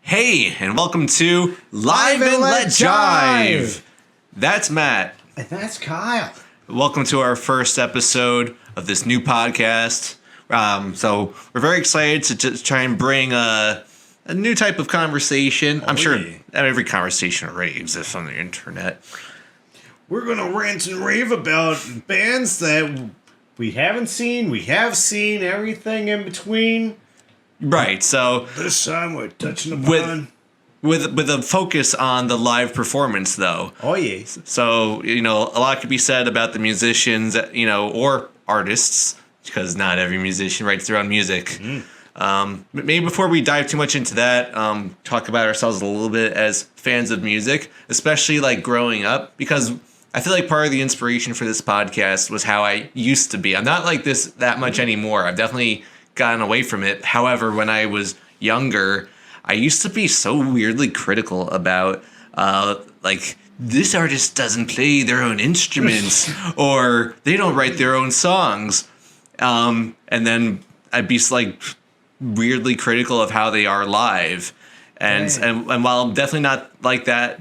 Hey, and welcome to Live and Let Jive. That's Matt. And that's Kyle. Welcome to our first episode of this new podcast. So we're very excited to just try and bring a new type of conversation. I'm sure every conversation already exists on the internet. We're going to rant and rave about bands that we haven't seen, we have seen, everything in between. Right, so this time we're touching upon... With a focus on the live performance, though. Oh, yeah. So, a lot could be said about the musicians, or artists, because not every musician writes their own music. Maybe before we dive too much into that, talk about ourselves a little bit as fans of music, especially like growing up, because I feel like part of the inspiration for this podcast was how I used to be. I'm not like this that much anymore. I've definitely gotten away from it. However, when I was younger, I used to be so weirdly critical about, this artist doesn't play their own instruments or they don't write their own songs. And then I'd be weirdly critical of how they are live. And while I'm definitely not like that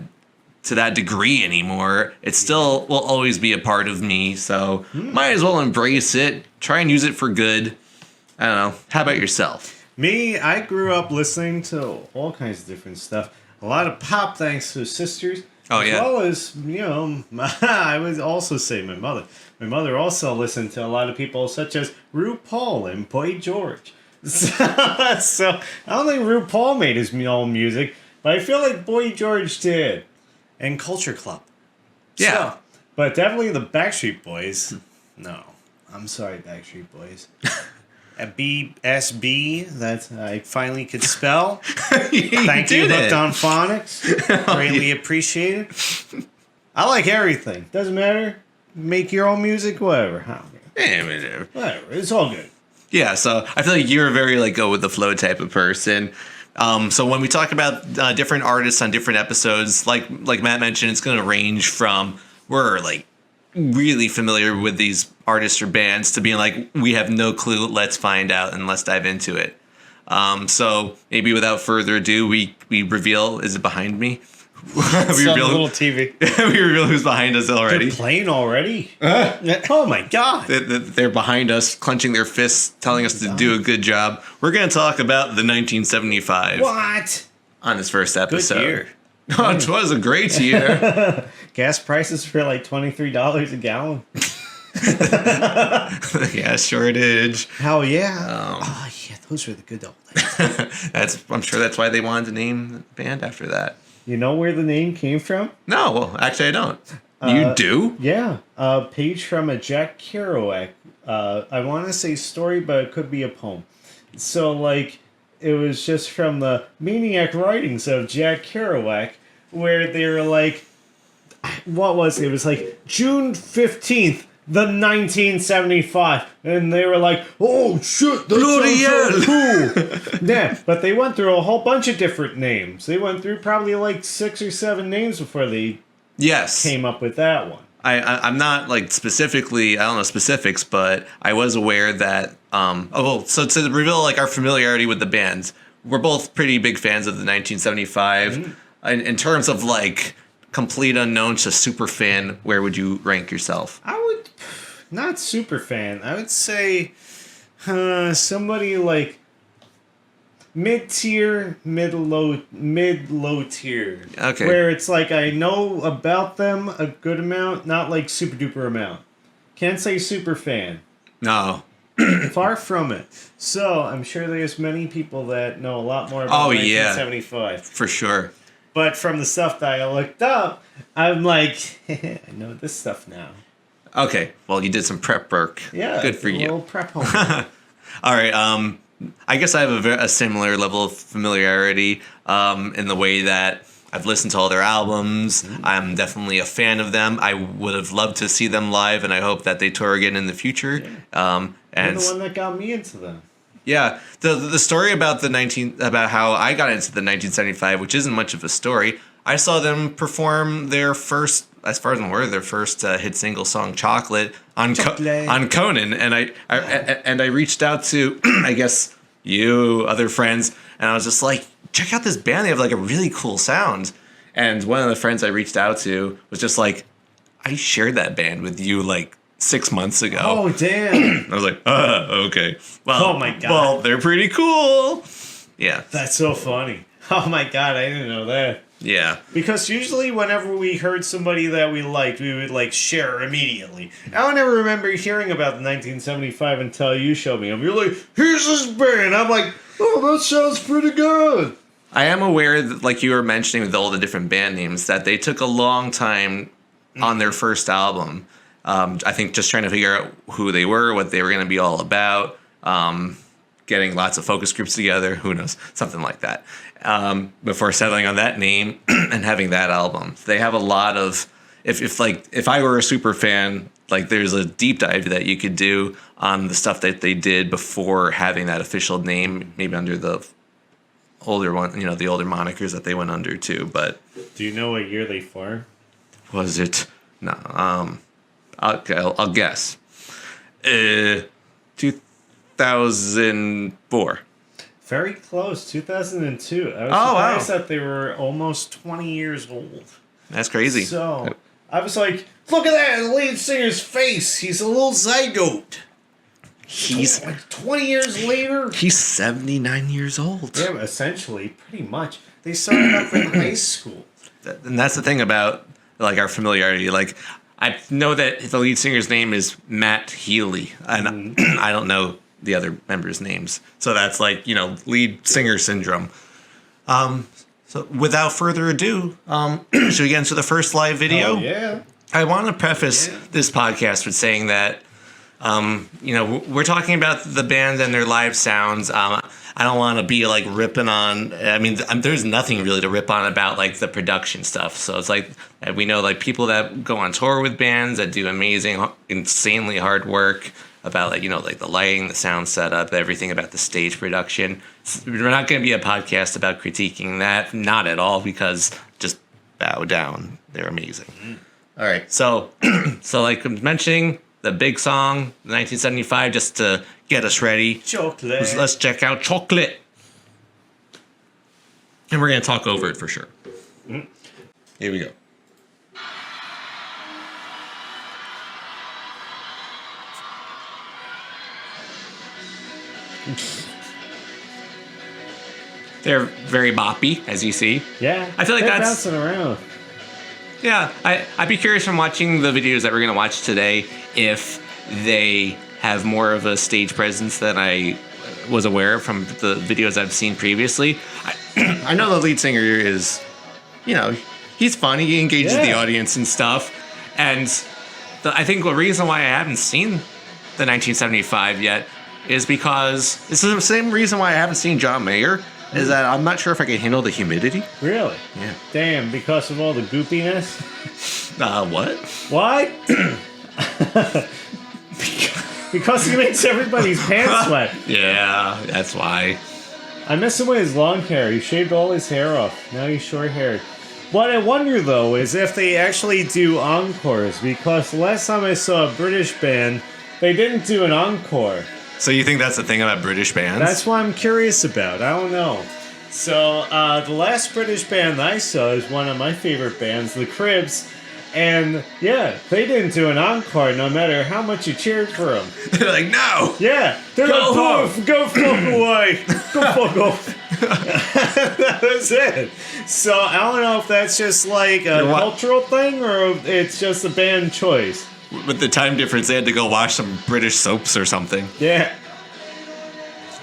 to that degree anymore, it still will always be a part of me. So might as well embrace it. Try and use it for good. I don't know. How about yourself? Me, I grew up listening to all kinds of different stuff. A lot of pop, thanks to sisters. Oh, yeah. As well as, I would also say my mother. My mother also listened to a lot of people such as RuPaul and Boy George. So I don't think RuPaul made his own music, but I feel like Boy George did. And Culture Club. Yeah. But definitely the Backstreet Boys. No. I'm sorry, Backstreet Boys. A BSB that I finally could spell. Thank you, Hooked on Phonics. Greatly appreciated. I like everything. Doesn't matter. Make your own music, whatever. Whatever. It's all good. Yeah, so I feel like you're a very go with the flow type of person. So when we talk about different artists on different episodes, like Matt mentioned, it's going to range from we're really familiar with these artists or bands to being we have no clue, let's find out and let's dive into it. So maybe without further ado, we reveal, is it behind me? We reveal a little TV. We reveal who's behind us already. They're playing already? Oh my god. They're behind us, clenching their fists, telling us to do a good job. We're going to talk about the 1975. What? On this first episode. Good year. Oh, it was a great year. Gas prices were $23 a gallon. Yeah, shortage. Hell yeah. Yeah, those were the good old days. I'm sure that's why they wanted to name the band after that. You know where the name came from? No, well, actually I don't. You do? Yeah. A page from a Jack Kerouac. I want to say story, but it could be a poem. So, it was just from the Maniac writings of Jack Kerouac, where they were what was it? It was June 15th, the 1975. And they were oh shit, that's so cool. Yeah, but they went through a whole bunch of different names. They went through probably 6 or 7 names before they came up with that one. I'm not specifically, I don't know specifics, but I was aware that, so to reveal our familiarity with the bands, we're both pretty big fans of the 1975. Mm-hmm. In terms of complete unknown to super fan, where would you rank yourself? I would, not super fan. I would say somebody mid-tier, mid-low tier. Okay. Where it's I know about them a good amount, not super duper amount. Can't say super fan. No. Far from it. So, I'm sure there's many people that know a lot more about 1975. Yeah. For sure. But from the stuff that I looked up, I'm I know this stuff now. Okay. Well, you did some prep work. Yeah. Good for you. A little prep homework. All right. I guess I have a similar level of familiarity in the way that I've listened to all their albums. Mm-hmm. I'm definitely a fan of them. I would have loved to see them live, and I hope that they tour again in the future. Yeah. And you're the one that got me into them. Yeah, the story about about how I got into the 1975, which isn't much of a story. I saw them perform their first, as far as I'm aware, their first hit single song, "Chocolate," on Conan, and I reached out to, I guess, you, other friends, and I was just like, check out this band. They have like a really cool sound. And one of the friends I reached out to was just like, I shared that band with you like 6 months ago. Oh, damn. I was like, okay. Well, Oh, my God. Well, they're pretty cool. Yeah. That's so funny. Oh, my God. I didn't know that. Yeah. Because usually whenever we heard somebody that we liked, we would like share immediately. I don't ever remember hearing about the 1975 until you showed me them. You're like, here's this band. I'm like, oh, that sounds pretty good. I am aware that, like you were mentioning with all the different band names, that they took a long time on their first album. I think just trying to figure out who they were, what they were going to be all about, getting lots of focus groups together, who knows, something like that, before settling on that name and having that album. They have a lot of, if I were a super fan, like there's a deep dive that you could do on the stuff that they did before having that official name, maybe under the older one, the older monikers that they went under too. But Do you know what year they formed? was it? No. I'll guess. 2004. Very close, 2002. I was wow. surprised that they were almost 20 years old. That's crazy. So, I was like, look at that, the lead singer's face. He's a little zygote. He's Like 20 years later. he's 79 years old. Yeah, essentially, pretty much. They started up in high school. And that's the thing about like our familiarity. Like I know that the lead singer's name is Matt Healy, and I don't know the other members' names. So that's like, lead singer syndrome. So without further ado, should we get into the first live video? Oh, yeah. I want to preface this podcast with saying that, we're talking about the band and their live sounds. I don't want to be like ripping on. I mean, there's nothing really to rip on about like the production stuff. So it's like we know like people that go on tour with bands that do amazing, insanely hard work about like like the lighting, the sound setup, everything about the stage production. We're not going to be a podcast about critiquing that, not at all, because just bow down. They're amazing. All right, so like I'm mentioning, the big song, 1975, just to get us ready. Chocolate. Let's check out Chocolate. And we're going to talk over it for sure. Here we go. They're very boppy, as you see. Yeah. I feel like they're that's- bouncing around. Yeah, I'd be curious from watching the videos that we're going to watch today if they have more of a stage presence than I was aware of from the videos I've seen previously. I know the lead singer is, he's funny, he engages the audience and stuff. And I think the reason why I haven't seen the 1975 yet is because this is the same reason why I haven't seen John Mayer. Is that I'm not sure if I can handle the humidity. Really? Yeah. Damn, because of all the goopiness? What? What? Because he makes everybody's pants sweat. Yeah, that's why. I miss him with his long hair. He shaved all his hair off. Now he's short haired. What I wonder though is if they actually do encores, because the last time I saw a British band, they didn't do an encore. So you think that's the thing about British bands? That's what I'm curious about. I don't know. So, the last British band I saw is one of my favorite bands, The Cribs. And, yeah, they didn't do an encore no matter how much you cheered for them. They're like, no! Yeah, they're Go like, home. go fuck away. Go fuck off. That was it. So, I don't know if that's just like a cultural thing or if it's just a band choice. With the time difference, they had to go watch some British soaps or something. Yeah.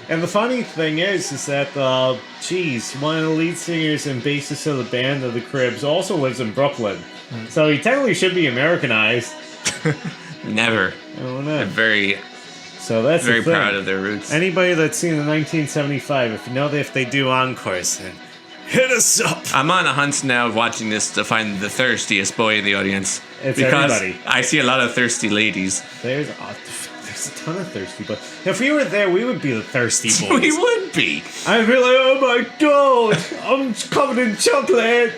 And the funny thing is that, one of the lead singers and bassists of the band of The Cribs also lives in Brooklyn. So he technically should be Americanized. Never. I don't They're know. very, So that's very the thing. proud of their roots. Anybody that's seen the 1975, if you know that if they do encores, then hit us up. I'm on a hunt now of watching this to find the thirstiest boy in the audience. It's because everybody. I see a lot of thirsty ladies. There's a ton of thirsty, but if we were there, we would be the thirsty boys. We would be. I'd be like, oh my god, I'm covered in chocolate.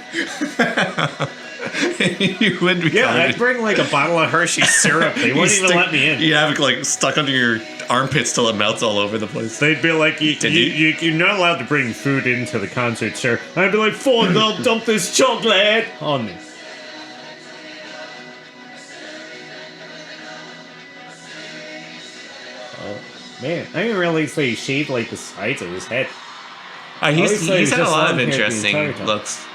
You would be. Yeah, I'd bring like a bottle of Hershey syrup. They wouldn't even let me in. You have it like stuck under your armpits till it melts all over the place. They'd be like, you're not allowed to bring food into the concert, sir. I'd be like, Ford, don't dump this chocolate on me. Oh, man, I didn't realize he shaved like the sides of his head. He's had a lot of interesting looks.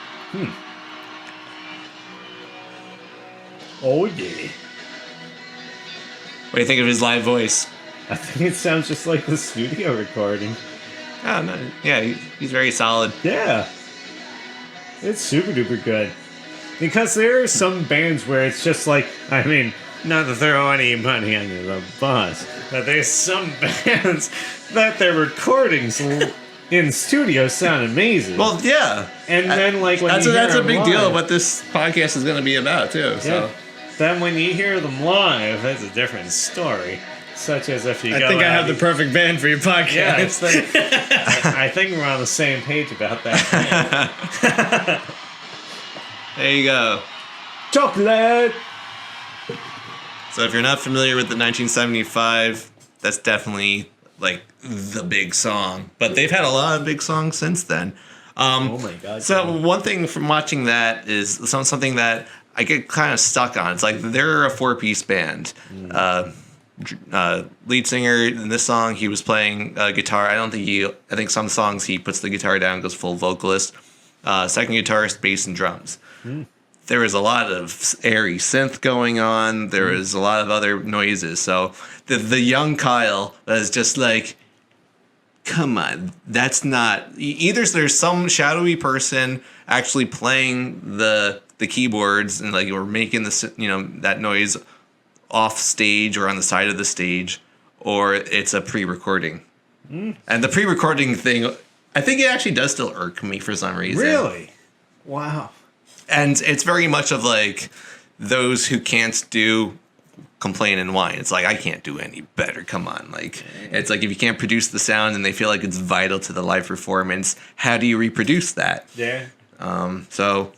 Oh, yeah. What do you think of his live voice? I think it sounds just like the studio recording. Oh, no. Yeah, he's very solid. Yeah. It's super duper good. Because there are some bands where it's just like, I mean, not to throw any money under the bus, but there's some bands that their recordings in studio sound amazing. Well, yeah. And then, like, when that's that's a big deal of what this podcast is going to be about, too. So. Yeah. Then when you hear them live, that's a different story. Such as if you I think I have the perfect band for your podcast. Yeah, I think we're on the same page about that. There you go. Chocolate! So if you're not familiar with the 1975, that's definitely like the big song. But they've had a lot of big songs since then. Oh my god. So one thing from watching that is something that I get kind of stuck on. It's like they're a 4-piece band. Lead singer in this song, he was playing guitar. I think some songs he puts the guitar down, goes full vocalist. Second guitarist, bass and drums. There was a lot of airy synth going on. There was a lot of other noises. So the young Kyle was just like, come on, that's not... Either there's some shadowy person actually playing the keyboards and like we're making that noise off stage or on the side of the stage, or it's a pre-recording. And the pre-recording thing, I think it actually does still irk me for some reason. Really? Wow. And it's very much of like those who can't do complain and whine. It's like, I can't do any better. Come on. Like, it's like if you can't produce the sound and they feel like it's vital to the live performance, how do you reproduce that? Yeah. So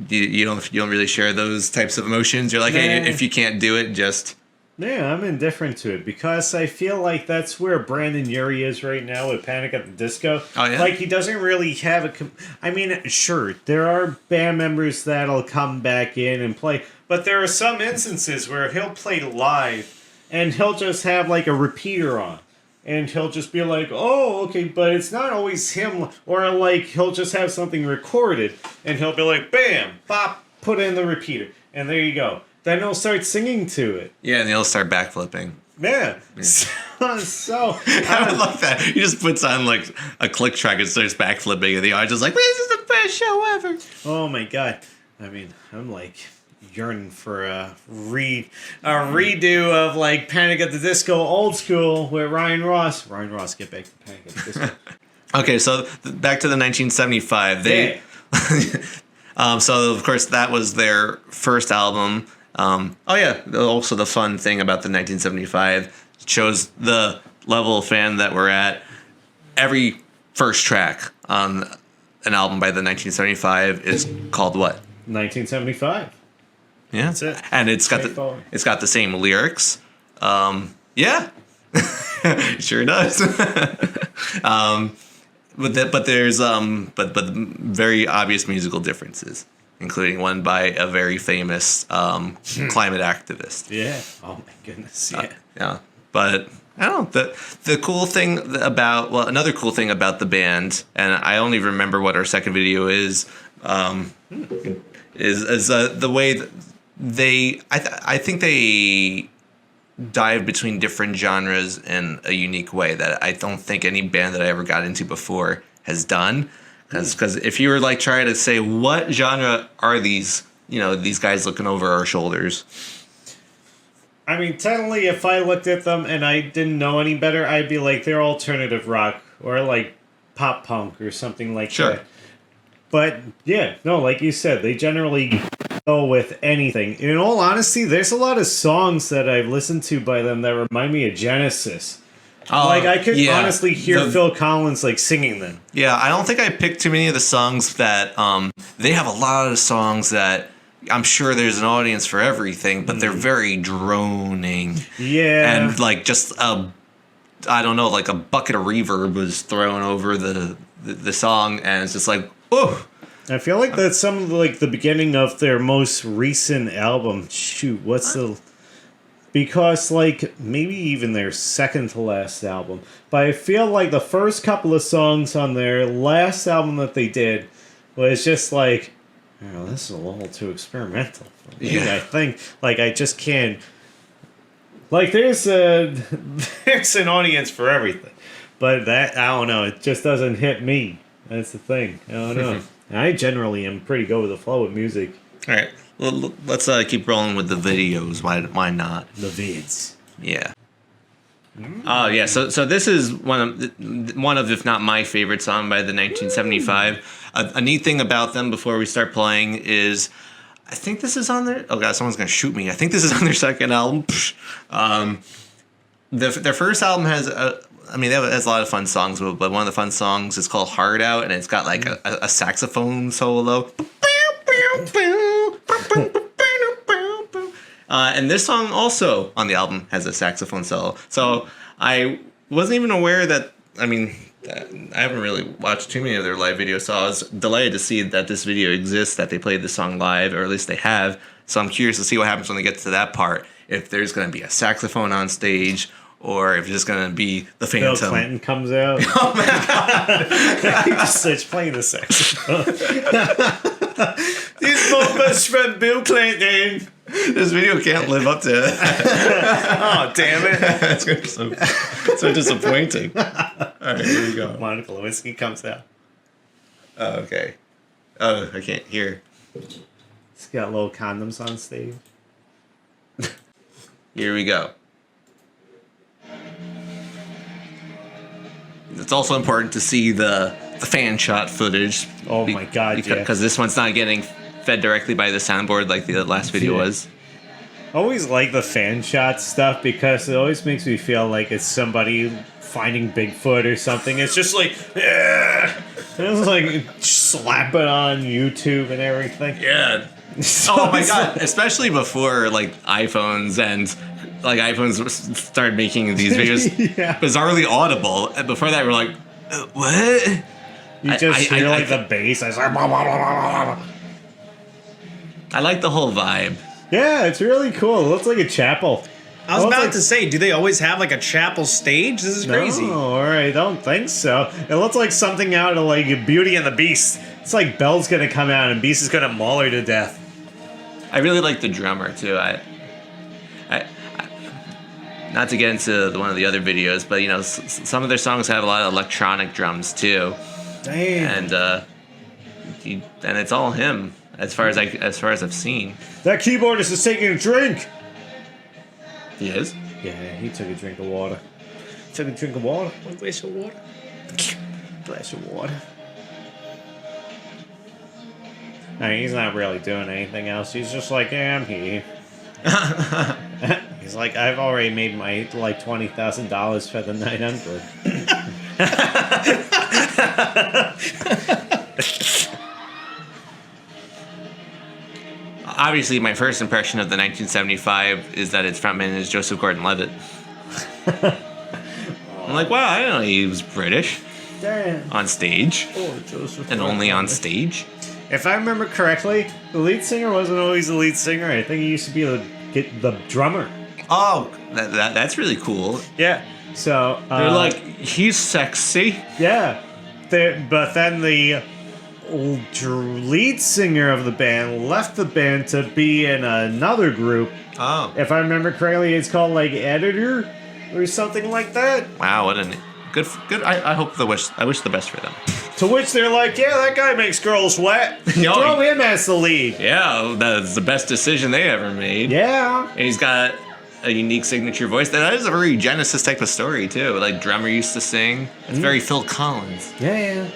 you don't really share those types of emotions. You're like, hey, if you can't do it, just... Yeah, I'm indifferent to it because I feel like that's where Brandon Urie is right now with Panic at the Disco. Oh, yeah? Like, he doesn't really have a... I mean, sure, there are band members that'll come back in and play, but there are some instances where he'll play live and he'll just have, like, a repeater on. And he'll just be like, oh, okay, but it's not always him. Or, like, he'll just have something recorded and he'll be like, bam, pop, put in the repeater. And there you go. Then he'll start singing to it. Yeah, and he'll start backflipping. Yeah. I would love that. He just puts on like a click track and starts backflipping, and the audience is like, "This is the best show ever." Oh my god! I mean, I'm like yearning for a redo of like Panic at the Disco, old school with Ryan Ross. Ryan Ross, get back to Panic at the Disco. Okay, so back to the 1975. So of course that was their first album. Also the fun thing about the 1975 shows the level of fan that we're at. Every first track on an album by the 1975 is called what? 1975. Yeah, that's it. And it's got the same lyrics. Yeah, it sure does. But there's very obvious musical differences, including one by a very famous climate activist. Yeah. Oh my goodness. Yeah. Yeah. But I don't know, the cool thing another cool thing about the band, and I only remember what our second video is the way that I think they dive between different genres in a unique way that I don't think any band that I ever got into before has done. Because if you were like trying to say what genre are these guys looking over our shoulders? I mean, technically, if I looked at them and I didn't know any better, I'd be like, they're alternative rock or like pop punk or something like that. But yeah, no, like you said, they generally go with anything. In all honesty, there's a lot of songs that I've listened to by them that remind me of Genesis. Like, I could honestly hear Phil Collins, like, singing them. Yeah, I don't think I picked too many of the songs that... they have a lot of songs that I'm sure there's an audience for everything, but they're very droning. Yeah. And like just I don't know, like a bucket of reverb was thrown over the song, and it's just like, oh. I feel like that's some of like the beginning of their most recent album. Shoot, what's the... Because, like, maybe even their second to last album. But I feel like the first couple of songs on their last album that they did was just like, oh, this is a little too experimental for me, Yeah. I think. Like, I just can't... Like, there's an audience for everything. But that, I don't know, it just doesn't hit me. That's the thing. I don't know. I generally am pretty go with the flow with music. All right, well, let's keep rolling with the videos. Why not? The vids. Yeah. Oh yeah. So this is one of if not my favorite song by the 1975. A neat thing about them before we start playing is, I think this is on their. Oh god, someone's gonna shoot me. I think this is on their second album. Their first album has it has a lot of fun songs, but one of the fun songs is called Hard Out, and it's got like a saxophone solo. And this song also on the album has a saxophone solo. So I wasn't even aware that, I haven't really watched too many of their live videos, so I was delighted to see that this video exists, that they played the song live, or at least they have. So I'm curious to see what happens when they get to that part, if there's going to be a saxophone on stage, or if it's just going to be the Phantom. Bill Clinton comes out. Oh my god! He just starts playing the saxophone. He's my best friend, Bill Clinton. This video can't live up to it. Oh, damn it. That's so disappointing. All right, here we go. Monica Lewinsky comes out. Oh, okay. Oh, I can't hear. He's got little condoms on stage. Here we go. It's also important to see the fan shot footage. Oh my god, yeah. Because this one's not getting fed directly by the soundboard like the last video was. I always like the fan shot stuff because it always makes me feel like it's somebody finding Bigfoot or something. It's just like, yeah. It's like slap it on YouTube and everything. Yeah. Oh my god! Especially before like iPhones started making these videos Yeah. bizarrely audible. And before that, we're like, what? You just hear the bass. I was like, blah, blah, blah, blah, blah. I like the whole vibe. Yeah, it's really cool. It looks like a chapel. I was Well, it's about like- to say, do they always have like a chapel stage? This is crazy. No, I don't think so. It looks like something out of like Beauty and the Beast. It's like Belle's gonna come out and Beast is gonna maul her to death. I really like the drummer too. I not to get into one of the other videos, but you know, some of their songs have a lot of electronic drums too, Damn. and it's all him as far as I've seen. That keyboardist is taking a drink. He is. Yeah, he took a drink of water. Took a drink of water. One glass of water. Glass of water. I mean, he's not really doing anything else. He's just like, yeah, I'm here. He's like, I've already made my like $20,000 for the night. I'm good. Obviously, my first impression of the 1975 is that its frontman is Joseph Gordon-Levitt. I'm like, wow, I didn't know he was British Damn. on stage, Poor Joseph and only on Gordon-Levitt. stage. If I remember correctly, the lead singer wasn't always the lead singer. I think he used to be the drummer. Oh, that's really cool. Yeah. So They're like, he's sexy. yeah, but then the lead singer of the band left the band to be in another group. Oh, If I remember correctly, it's called like Editor or something like that. wow, what a good. I wish the best for them. To which they're like, yeah, that guy makes girls wet. Yo. Throw him as the lead. Yeah, that's the best decision they ever made. Yeah. And he's got a unique signature voice. That is a very Genesis type of story too. Like drummer used to sing. It's very Phil Collins. Yeah.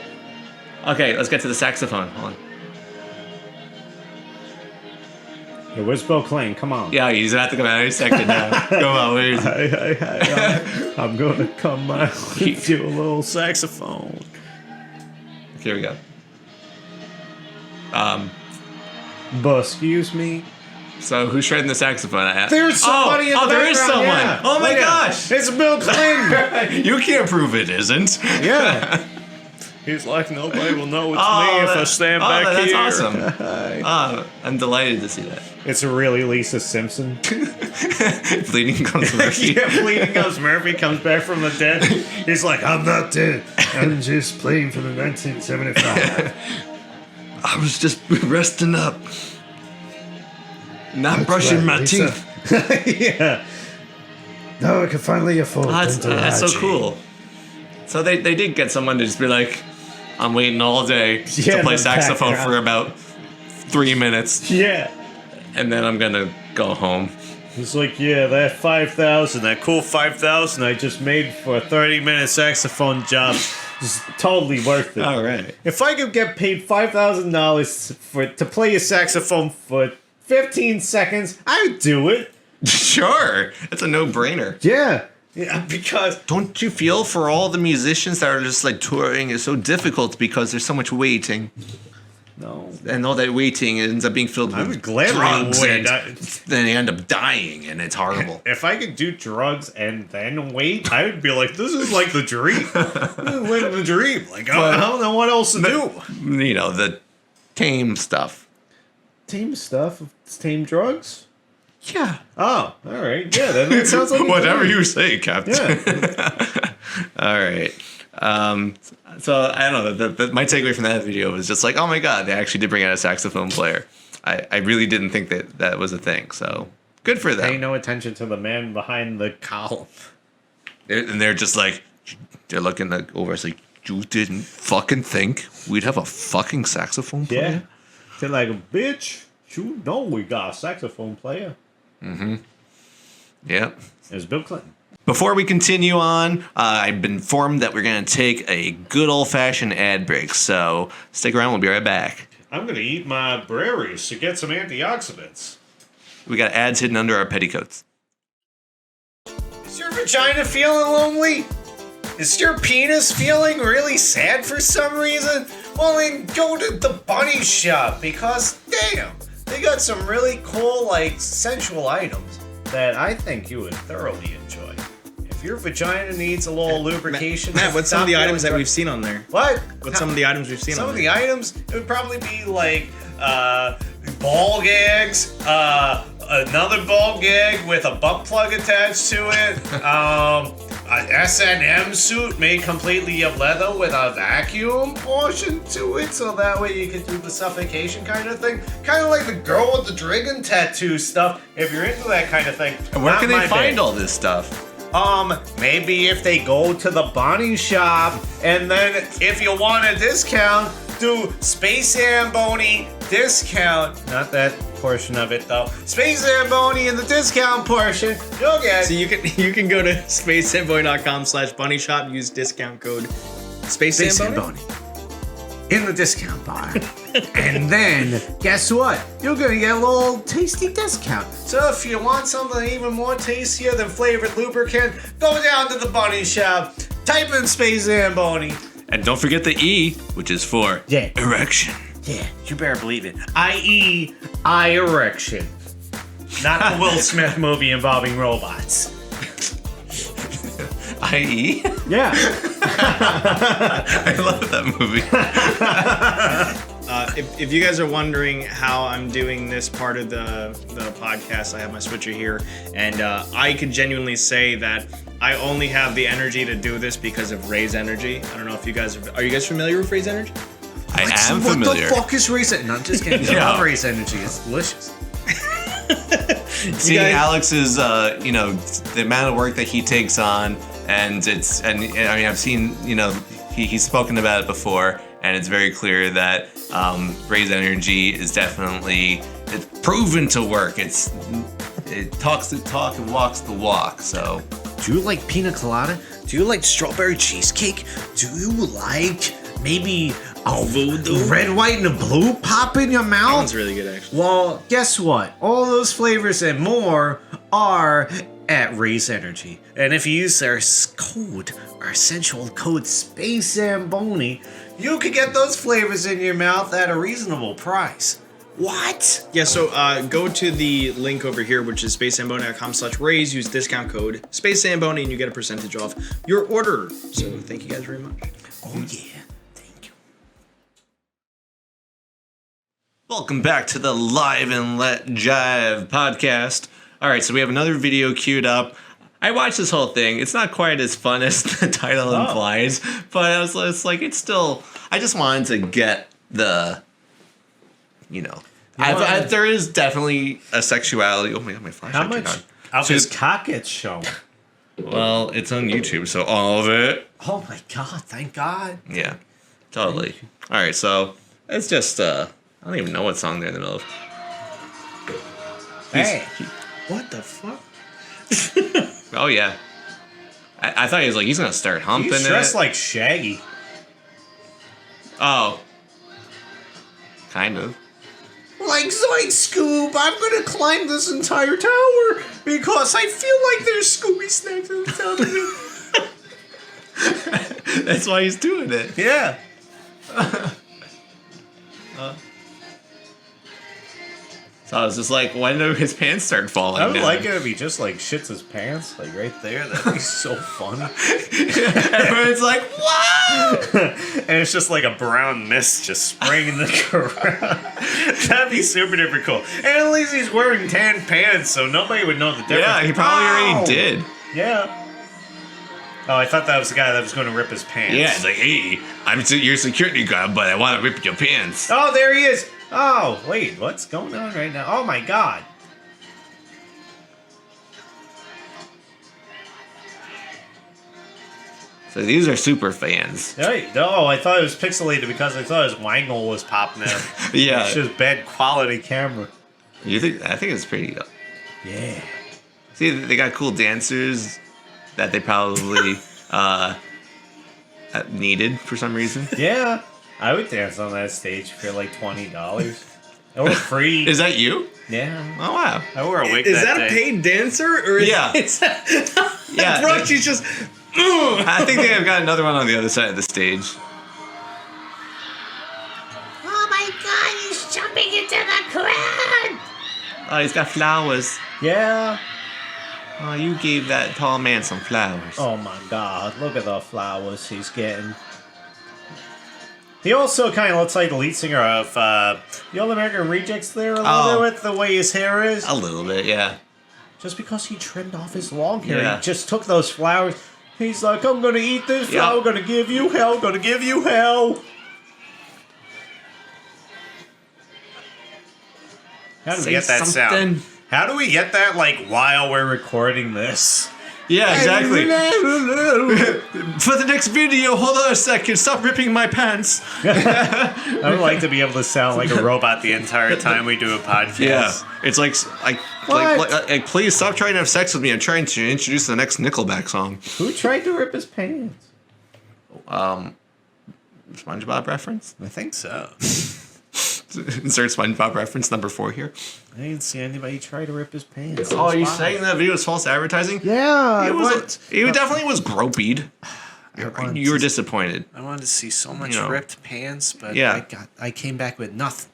Okay, let's get to the saxophone. Hold on. Hey, where's Bill Clinton? Come on. Yeah, he's about to come out any second now. Come on, where is he? I'm gonna come out and do a little saxophone. Here we go. But excuse me. So who's shredding the saxophone? There's somebody in the background. There is someone. Yeah. Oh my Look at gosh. it. It's Bill Clinton. You can't prove it isn't. Yeah. He's like, nobody will know it's me if I stand back that's here. awesome. I'm delighted to see that. It's really Lisa Simpson. Bleeding Gums Murphy. Yeah, Bleeding Gums Murphy comes back from the dead. He's like, I'm not dead. I'm just playing for the 1975. I was just resting up. Not brushing my teeth. Yeah. Now I can finally afford That's so cool. So they did get someone to just be like, I'm waiting all day to play saxophone for about 3 minutes, Yeah. and then I'm gonna go home. He's like, yeah, that 5,000, that cool 5,000 I just made for a 30-minute saxophone job is totally worth it. All right. If I could get paid $5,000 to play a saxophone for 15 seconds, I would do it. Sure. It's a no-brainer. Yeah. Yeah, because Don't you feel for all the musicians that are just like touring is so difficult because there's so much waiting, no, and all that waiting ends up being filled I with would gladly drugs, wait. and then they end up dying, and it's horrible. If I could do drugs and then wait, I would be like, this is like the dream. This is living the dream. Like, I don't know what else to do. You know, the tame stuff. Tame stuff? Tame drugs? Yeah. Oh, all right. Yeah, that sounds like a Whatever plan. you say, Captain. Yeah. All right. So I don't know. My takeaway from that video was just like, oh my god, they actually did bring out a saxophone player. I really didn't think that was a thing. So good for them. Pay no attention to the man behind the column. They're just like, they're looking over. It's like, you didn't fucking think we'd have a fucking saxophone player? Yeah. They're like, bitch, you know we got a saxophone player. Mm-hmm. Yep. It's Bill Clinton. Before we continue on, I've been informed that we're going to take a good old-fashioned ad break, so stick around. We'll be right back. I'm going to eat my berries to get some antioxidants. We got ads hidden under our petticoats. Is your vagina feeling lonely? Is your penis feeling really sad for some reason? Well, then go to the bunny shop because, damn, they got some really cool, sensual items that I think you would thoroughly enjoy. If your vagina needs a little lubrication... Matt, what's some of the stop items that feeling we've seen on there? What? What's some of the items we've seen Some on of there? the items, it would probably be ball gags, another ball gag with a butt plug attached to it, an S&M suit made completely of leather with a vacuum portion to it, so that way you can do the suffocation kind of thing. Kind of like the girl with the dragon tattoo stuff, if you're into that kind of thing. And where Not can they my find bag. all this stuff? Maybe if they go to the Bonnie shop, and then if you want a discount, do Space Zamboni discount. Not that portion of it though. Space Zamboni in the discount portion, you'll get. So you can go to spacezamboni.com/bunny shop, use discount code Space Zamboni in the discount bar. And then, guess what? You're gonna get a little tasty discount. So if you want something even more tastier than flavored lubricant, go down to the bunny shop, type in Space Zamboni. And don't forget the E, which is for erection. Yeah, you better believe it. I.E. eye erection. Not the Will Smith movie involving robots. I.E.? Yeah. I love that movie. If you guys are wondering how I'm doing this part of the podcast, I have my switcher here, and I can genuinely say that I only have the energy to do this because of Raze energy. I don't know if you guys are you guys familiar with Raze energy? I am familiar. What the fuck is Raze energy? No, I'm just kidding. I love Raze energy. It's delicious. Seeing Alex's, the amount of work that he takes on, and I've seen, he's spoken about it before, and it's very clear that Raze energy is definitely it's proven to work. It talks the talk and walks the walk. So, Do you like pina colada? Do you like strawberry cheesecake? Do you like maybe a red, white, and a blue pop in your That mouth? one's really good, actually. Well, guess what? All those flavors and more are at Raze Energy. And if you use our essential code Space Zamboni, you could get those flavors in your mouth at a reasonable price. What? Yeah, so go to the link over here, which is spacezamboni.com/raise. Use discount code SPACEZAMBONIE and you get a percentage off your order. So thank you guys very much. Oh, yeah. Thank you. Welcome back to the Live and Let Jive podcast. All right, so we have another video queued up. I watched this whole thing. It's not quite as fun as the title implies, but it's still. I just wanted to get the, there is definitely a sexuality. Oh my god, my flashlight. How much of his cock gets shown? Well, it's on YouTube, so all of it. Oh my god! Thank God. Yeah, totally. All right, so it's just I don't even know what song they're in the middle of. Hey, What the fuck? Oh yeah, I thought he was like he's gonna start humping he's dressed it. like Shaggy. Oh, kind of. Like Zoink Scoob, I'm gonna climb this entire tower because I feel like there's Scooby snacks on top of it. That's why he's doing it. Yeah. So I was just like, when did his pants start falling I would down? like it if he just like shits his pants, like right there. That'd be so fun. Everyone's like, what? And it's just like a brown mist just spraying the ground. That'd be super duper cool. And at least he's wearing tan pants, so nobody would know the difference. Yeah, he probably already did. Yeah. Oh, I thought that was the guy that was going to rip his pants. Yeah, it's like, hey, I'm your security guard, but I want to rip your pants. Oh, there he is. Oh, wait, what's going on right now? Oh my god. So these are super fans. Hey, no, I thought it was pixelated because I thought his wangle was popping out. Yeah. It's just bad quality camera. I think it's pretty. Yeah. See, they got cool dancers that they probably needed for some reason. Yeah. I would dance on that stage for like $20. Or free. Is that you? Yeah. Oh wow. I wore a wig Is that day. a paid dancer? Or Yeah. Yeah. Bro, she's just. I think they've got another one on the other side of the stage. Oh my god, he's jumping into the crowd! Oh, he's got flowers. Yeah. Oh, you gave that tall man some flowers. Oh my god, look at the flowers he's getting. He also kind of looks like the lead singer of the Old American Rejects there a little bit with the way his hair is. A little bit, yeah. Just because he trimmed off his long hair, Yeah. he just took those flowers. He's like, I'm gonna eat this flower, Yep. gonna give you hell, gonna give you hell. How do we Say get that something. sound? How do we get that, like, while we're recording this? Yeah, exactly. For the next video, hold on a second. Stop ripping my pants. I would like to be able to sound like a robot the entire time we do a podcast. Yeah, it's like What? please stop trying to have sex with me. I'm trying to introduce the next Nickelback song. Who tried to rip his pants? SpongeBob reference. I think so. Insert SpongeBob reference number 4 here. I didn't see anybody try to rip his pants. Oh, are you saying that video was false advertising? Yeah. He definitely was gropied. You were disappointed. I wanted to see so much You know. ripped pants, but Yeah. I came back with nothing.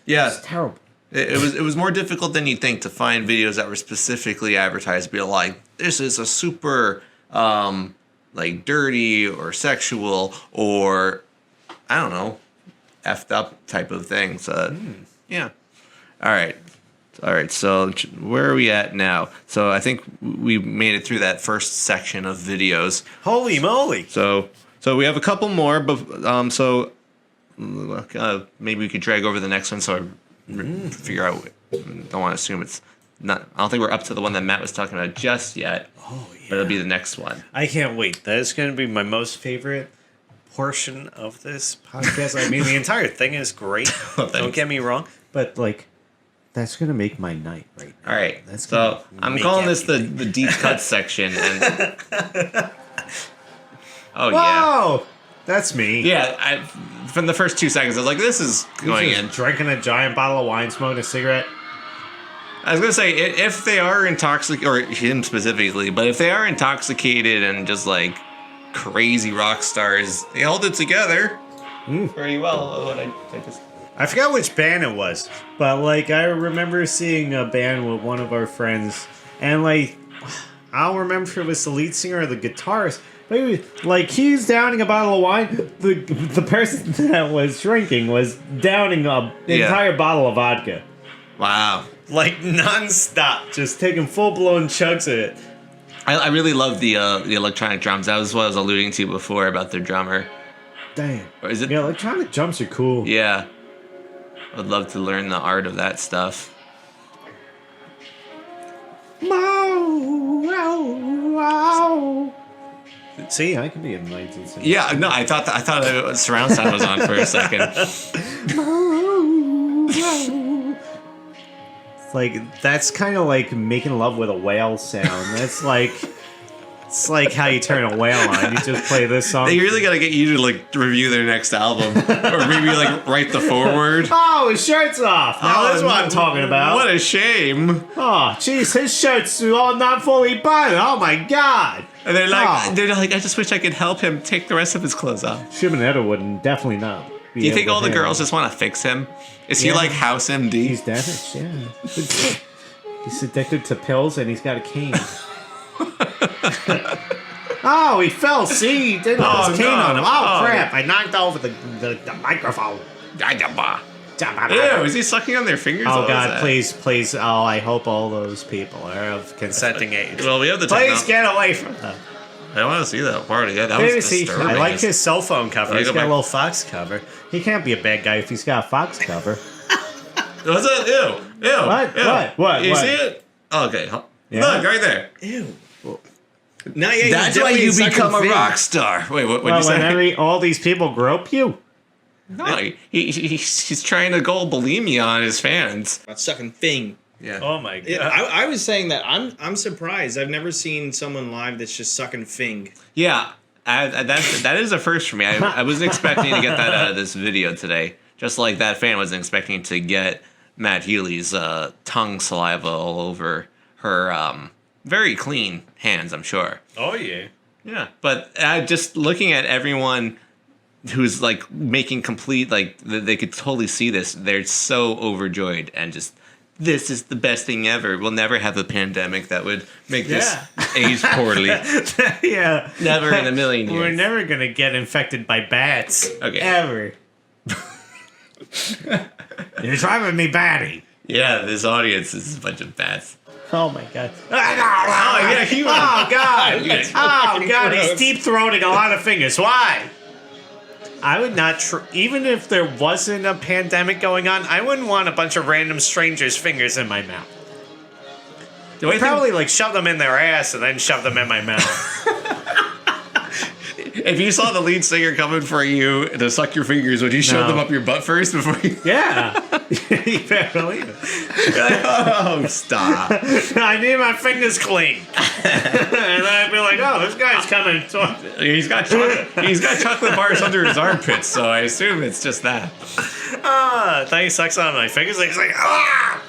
Yeah, Terrible. it was more difficult than you'd think to find videos that were specifically advertised to be like, this is a super like dirty or sexual or I don't know, effed up type of thing. So yeah. All right. So where are we at now? So I think we made it through that first section of videos. Holy moly. So we have a couple more, but maybe we could drag over the next one. So I figure out. Don't want to assume it's not. I don't think we're up to the one that Matt was talking about just yet. Oh, yeah. But it'll be the next one. I can't wait. That is going to be my most favorite portion of this podcast. I mean, the entire thing is great. Don't get me wrong. But, like, that's going to make my night right now. All right. That's So gonna I'm make calling this everything. the deep cut section. And oh yeah. Wow! That's me. Yeah, from the first 2 seconds, I was like, "This is going Just in." drinking a giant bottle of wine, smoking a cigarette. I was gonna say if they are intoxicated, or him specifically, but if they are intoxicated and just like crazy rock stars, they hold it together pretty well. I forgot which band it was, but like I remember seeing a band with one of our friends, and like I don't remember if it was the lead singer or the guitarist. But he was, like he's downing a bottle of wine. The person that was drinking was downing an entire bottle of vodka, Wow. like nonstop, just taking full blown chugs of it. I really love the electronic drums. That was what I was alluding to before about their drummer. Damn. Or is it? Yeah, electronic drums are cool. Yeah. I'd love to learn the art of that stuff. See, I can be in 1970s. Yeah, no, I thought surround sound was on for a second. It's like that's kind of like making love with a whale sound. That's like it's like how you turn a whale on. You just play this song. They really gotta get you to like review their next album, or maybe like write the foreword. Oh, his shirt's off. Now that's what I'm talking about. What a shame! Oh, jeez, his shirt's all not fully buttoned. Oh my god. And they're Oh. like, I just wish I could help him take the rest of his clothes off. Shimonetta wouldn't definitely not. Do you think all the girls just want to fix him? Is he Yeah. like House MD? He's damaged, yeah. He's addicted to pills and he's got a cane. Oh, he fell. See, he did have his cane on him. Oh, crap. I knocked over the microphone. Ew, is he sucking on their fingers? Oh, What was God, that? please. Oh, I hope all those people are of consenting age. Well, we have the Please techno- get away from them. I want to see that party. Yeah, that Maybe was see, disturbing. I like his cell phone cover. Let me He's go got a back. little Fox cover. He can't be a bad guy if he's got a Fox cover. What's that? Ew. What? Ew. What? You What? see it? Oh, okay. Yeah. Look, right there. Ew. Now, yeah, That's why you become a rock star. Wait, what did Well, you say? whenever all these people grope you. No, he's trying to go bulimia on his fans. About sucking thing. Yeah. Oh my god. I was saying that I'm surprised. I've never seen someone live that's just sucking fing. Yeah, that is a first for me. I wasn't expecting to get that out of this video today. Just like that fan wasn't expecting to get Matt Healy's tongue saliva all over her very clean hands, I'm sure. Oh yeah. Yeah, but just looking at everyone who's like making complete, like they could totally see this. They're so overjoyed and just, this is the best thing ever. We'll never have a pandemic that would make this age poorly. Yeah. Never in a million years. We're never gonna get infected by bats. Okay. Ever. You're driving me batty. Yeah, this audience is a bunch of bats. Oh my god. Oh, yeah, he was. Oh god. Yes. Oh god, he's deep throating a lot of fingers. Why? I would not, even if there wasn't a pandemic going on, I wouldn't want a bunch of random strangers' fingers in my mouth. I'd probably like shove them in their ass and then shove them in my mouth. If you saw the lead singer coming for you to suck your fingers, would you shove No. them up your butt first before you? Yeah. You better believe it. You're like, oh, stop. I need my fingers clean. And I'd be like, oh, this guy's coming. He's got chocolate bars under his armpits, so I assume it's just that. Then he sucks on my fingers. He's like, ah!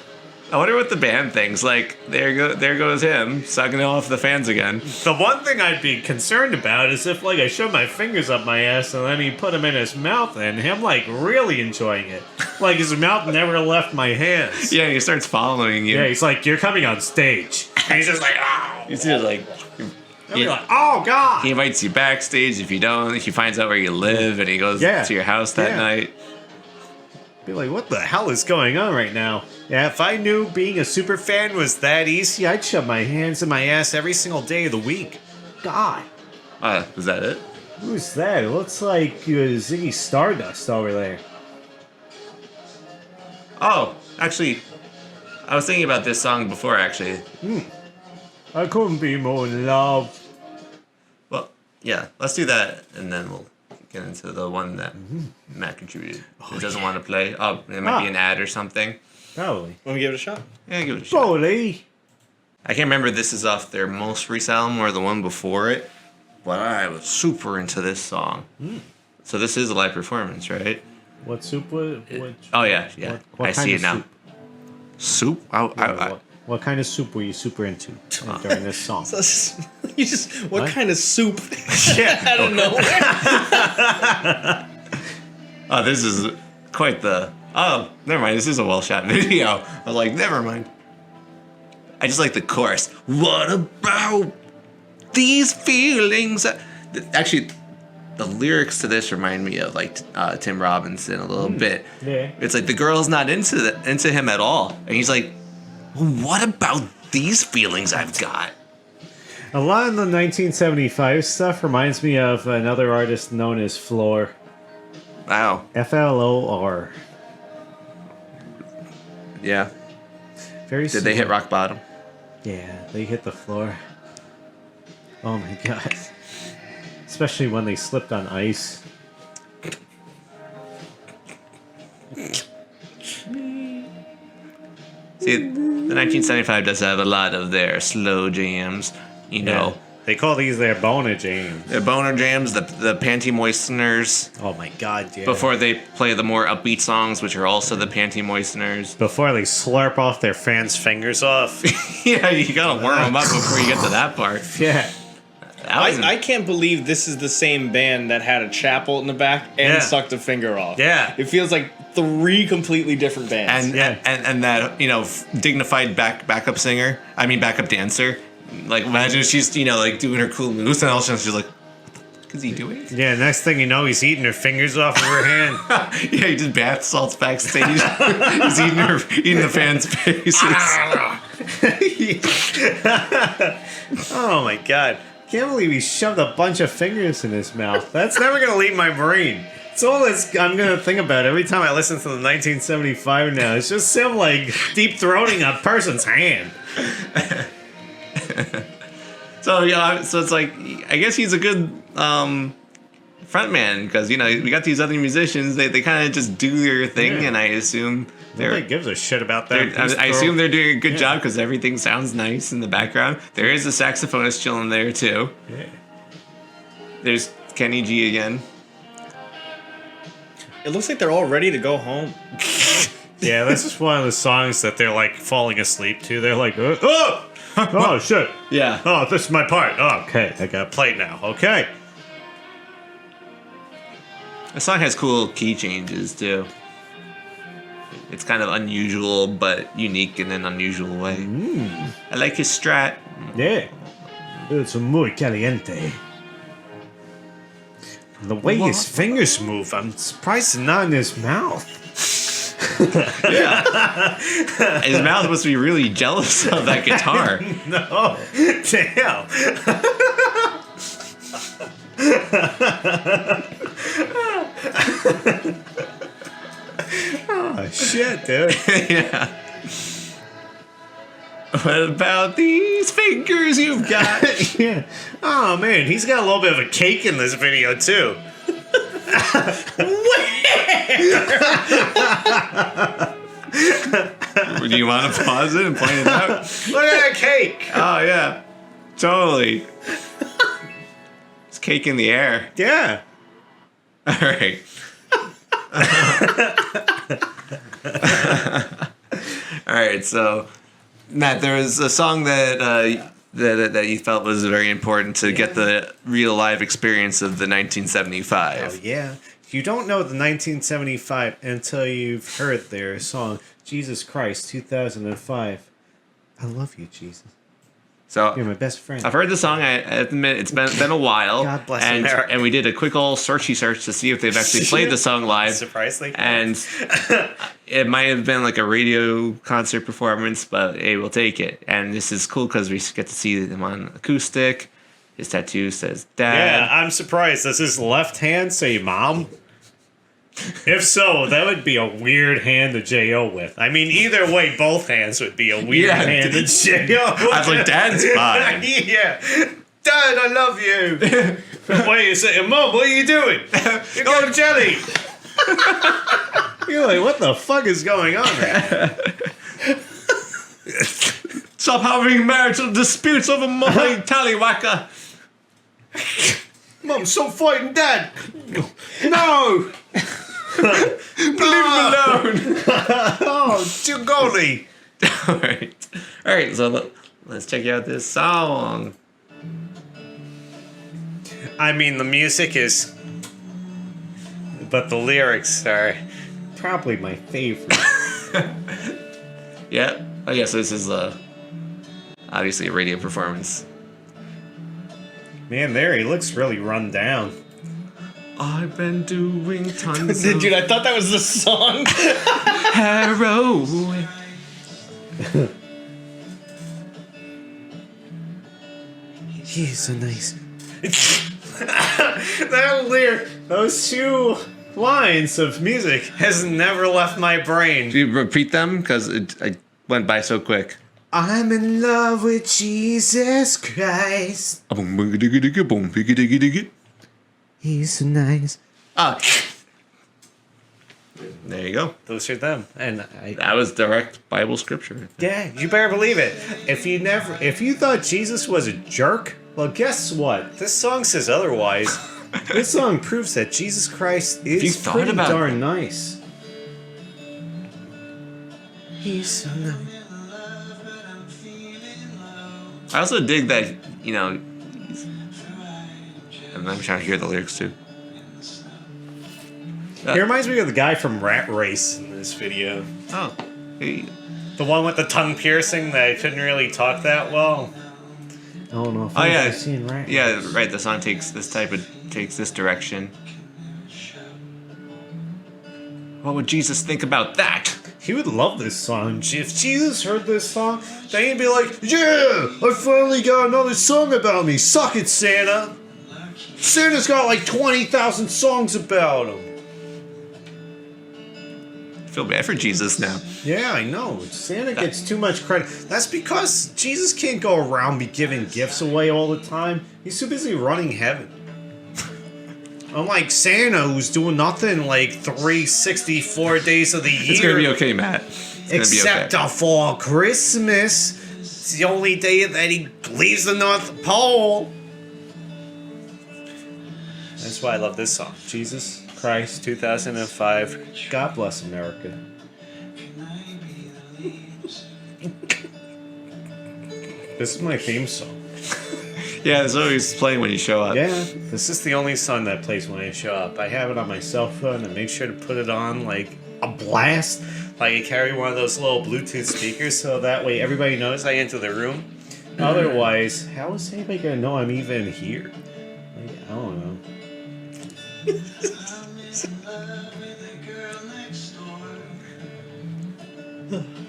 I wonder what the band thinks. Like, there goes him sucking off the fans again. The one thing I'd be concerned about is if, like, I shove my fingers up my ass and then he put them in his mouth and him, like, really enjoying it. Like, his mouth never left my hands. Yeah, he starts following you. Yeah, he's like, you're coming on stage. And he's just like, oh. He's just like, And we're like, oh, God. he invites you backstage. If you don't, he finds out where you live and he goes to your house that night. Be like, what the hell is going on right now? Yeah, if I knew being a super fan was that easy, I'd shove my hands in my ass every single day of the week. God. Is that it? Who's that? It looks like Ziggy Stardust over there. Oh, actually, I was thinking about this song before, actually. I couldn't be more in love. Well, yeah, let's do that, and then we'll get into the one that Matt contributed. It doesn't want to play. Oh, it might be an ad or something. Probably. Let me give it a shot. Yeah, give it a shot. Bully. I can't remember if this is off their most recent album or the one before it, but I was super into this song. So this is a live performance, right? What soup was Oh, yeah. What I kind see of it now. Soup? What kind of soup were you super into during this song? You just what kind of soup? Yeah. I don't know. Oh, this is quite the Oh, never mind. This is a well shot video. I was like, never mind. I just like the chorus. What about these feelings? Actually, the lyrics to this remind me of like Tim Robinson a little bit. Yeah. It's like the girl's not into him at all, and he's like, "What about these feelings I've got?" A lot of the 1975 stuff reminds me of another artist known as Floor. Wow. FLOR. Yeah. Very. Did they hit rock bottom? Yeah, they hit the floor. Oh my god. Especially when they slipped on ice. See, the 1975 does have a lot of their slow jams. You know, They call these their boner jams. their boner jams, the panty moisteners. Oh my god, yeah. Before they play the more upbeat songs, which are also the panty moisteners. Before they slurp off their fans' fingers off. Yeah, you gotta warm them up before you get to that part. Yeah. I can't believe this is the same band that had a chapel in the back and Yeah. sucked a finger off. Yeah. It feels like 3 completely different bands. and, Yeah. and that dignified backup singer. I mean backup dancer. Like imagine if she's like doing her cool moves and all of a sudden she's like, what the fuck is he doing? Yeah, next thing you know, he's eating her fingers off of her hand. Yeah, he did bath salts backstage. He's eating the fans' faces. Oh my god. Can't believe he shoved a bunch of fingers in his mouth. That's never gonna leave my brain. It's all I'm gonna think about every time I listen to the 1975 now. It's just him like deep throating a person's hand. So it's like I guess he's a good frontman because we got these other musicians. They kind of just do their thing, Yeah. and I assume Nobody gives a shit about that. I assume they're doing a good job because everything sounds nice in the background. There is a saxophonist chilling there too. Yeah. There's Kenny G again. It looks like they're all ready to go home. Yeah, this is one of the songs that they're like falling asleep to. They're like, oh shit. Yeah. Oh, this is my part. Oh, okay, I gotta play now. Okay. The song has cool key changes too. It's kind of unusual but unique in an unusual way. I like his strat. Yeah. It's muy caliente. The way his fingers move, I'm surprised it's not in his mouth. Yeah. His mouth must be really jealous of that guitar. No. Damn. Oh, shit, dude. Yeah. What about these fingers you've got? Yeah. Oh, man, he's got a little bit of a cake in this video, too. Do you want to pause it and point it out? Look at that cake. Oh, yeah. Totally. It's cake in the air. Yeah. All right. All right, so Matt, there was a song that that you felt was very important to get the real live experience of the 1975. Oh, yeah. You don't know the 1975 until you've heard their song, Jesus Christ, 2005. I love you, Jesus. So You're my best friend. I've heard the song. I admit it's been a while. God bless and, America. and we did a quick old search to see if they've actually played the song live. Surprisingly. And it might have been like a radio concert performance, but hey, we'll take it. And this is cool because we get to see them on acoustic. His tattoo says Dad. Yeah, I'm surprised. Does his left hand say Mom? If so, that would be a weird hand to J.O. with. I mean, either way, both hands would be a weird Yeah. hand to J.O. I was like, Dad's fine. Yeah. Dad, I love you. Wait a second. Mom, what are you doing? You're going jelly. You're like, what the fuck is going on right now? Stop having marital disputes over my tallywhacker. Mom, stop fighting Dad. No. Leave him alone. Oh, too golly. All right. So let's check out this song. I mean, the music is, but the lyrics are probably my favorite. Yeah. I guess this is obviously a radio performance. Man, there he looks really run down. I've been doing tons Dude, I thought that was the song. heroin. He's so nice. That lyric, those two lines of music has never left my brain. Do you repeat them? Because I went by so quick. I'm in love with Jesus Christ. He's so nice. Ah. There you go. Those are them. And That was direct Bible scripture. yeah, you better believe it. If you thought Jesus was a jerk, well, guess what? This song says otherwise. This song proves that Jesus Christ you is thought pretty about darn nice. He's so nice. I also dig that, you know, I'm trying to hear the lyrics too. He reminds me of the guy from Raze in this video. Oh. Hey. The one with the tongue piercing that couldn't really talk that well. I don't know if Oh, yeah. I've seen Raze. Yeah, right. The song takes this direction. What would Jesus think about that? He would love this song. If Jesus heard this song, then he'd be like, yeah, I finally got another song about me. Suck it, Santa. Santa's got like 20,000 songs about him. I feel bad for Jesus now. Yeah, I know. Santa gets too much credit. That's because Jesus can't go around be giving gifts away all the time. He's too busy running heaven. Unlike Santa, who's doing nothing like 364 days of the year. It's gonna be okay, Matt. It's gonna Except be okay. for Christmas. It's the only day that he leaves the North Pole. That's why I love this song. Jesus Christ, 2005. God bless America. This is my theme song. Yeah, it's always playing when you show up. Yeah, this is the only song that plays when I show up. I have it on my cell phone and make sure to put it on like a blast. Like I carry one of those little Bluetooth speakers so that way everybody knows I enter the room. Otherwise, how is anybody gonna know I'm even here? Like, I don't know.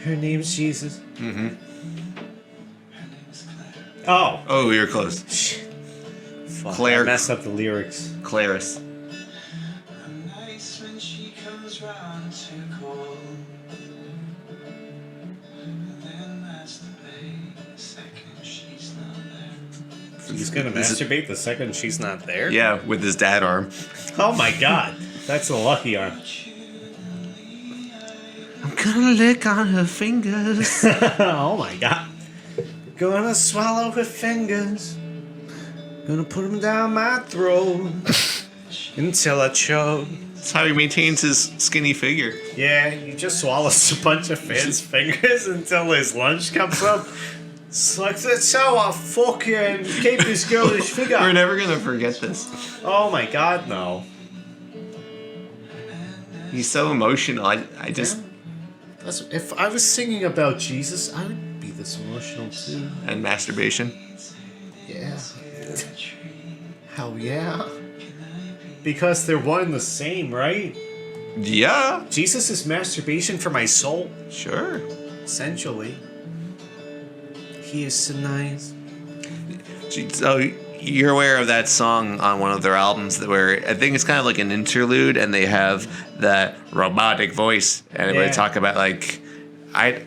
Her name's Jesus. Mm-hmm. Oh. Oh, you're close. Fuck, Claire. I messed up the lyrics. Clarice. He's gonna masturbate the second she's not there? Yeah, with his dad arm. Oh my god. That's a lucky arm. I'm gonna lick on her fingers. Oh my god. Gonna swallow her fingers. Gonna put them down my throat. Until I choke. That's how he maintains his skinny figure. Yeah, he just swallows a bunch of his fingers until his lunch comes up. It's like, that's how I fucking keep this girlish figure. We're never gonna forget this. Oh my god, no. He's so emotional. I just That's, if I was singing about Jesus, I would be this emotional too. and masturbation. Yeah. Hell yeah. Because they're one and the same, right? Yeah, Jesus is masturbation for my soul, sure. essentially. He is so nice. So you're aware of that song on one of their albums where I think it's kind of like an interlude, and they have that robotic voice, and they Yeah. talk about like a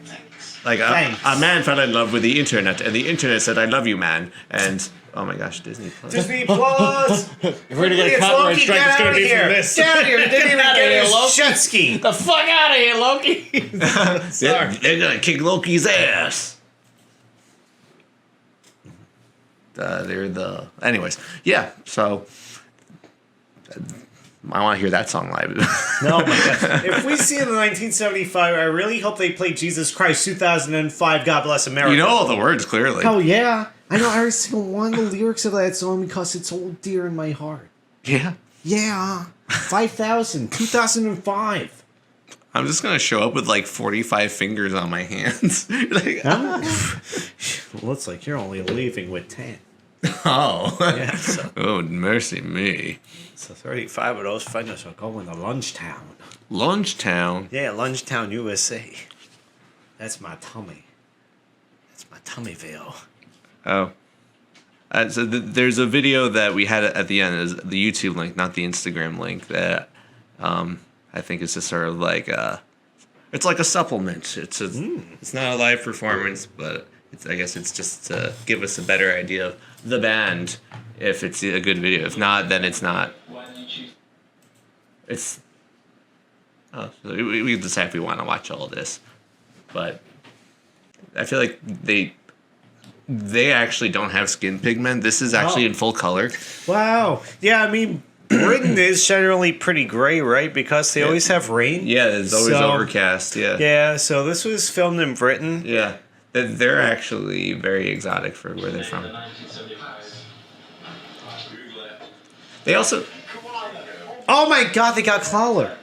Thanks. man fell in love with the internet, and the internet said, "I love you, man." And oh my gosh, Disney Plus. Disney Plus! If we're gonna get a copyright strike, it's gonna be from this. Get out of here! They didn't even Get outta get here, his Loki. jet ski! The fuck out of here, Loki! Sorry. They're gonna kick Loki's ass. Anyways, yeah. So I want to hear that song live. No, my God. If we see it in 1975, I really hope they play Jesus Christ 2005, God Bless America. You know all the words clearly. Hell yeah. I know every single one of the lyrics of that song because it's all dear in my heart. Yeah. Yeah. 5,000, 2005. I'm just gonna show up with like 45 fingers on my hands. Like, Looks like you're only leaving with 10. oh, Yeah, so, oh, mercy me. so 35 of those fingers are going to Lunchtown. Lunchtown. Yeah, Lunchtown, USA. That's my tummy. That's my tummyville. Oh. So there's a video that we had at the end, is the YouTube link, not the Instagram link, that I think is just sort of like it's like a supplement. It's not a live performance, but I guess it's just to give us a better idea of the band. If it's a good video, if not, then it's not. It's so we decide if we want to watch all this, but I feel like they actually don't have skin pigment. This is actually in full color. Wow. Yeah, I mean, Britain is generally pretty gray, right? Because they always have rain. Yeah, it's always overcast. Yeah. Yeah, so this was filmed in Britain. Yeah. They're actually very exotic for where they're from. They also... Oh my god, they got collar.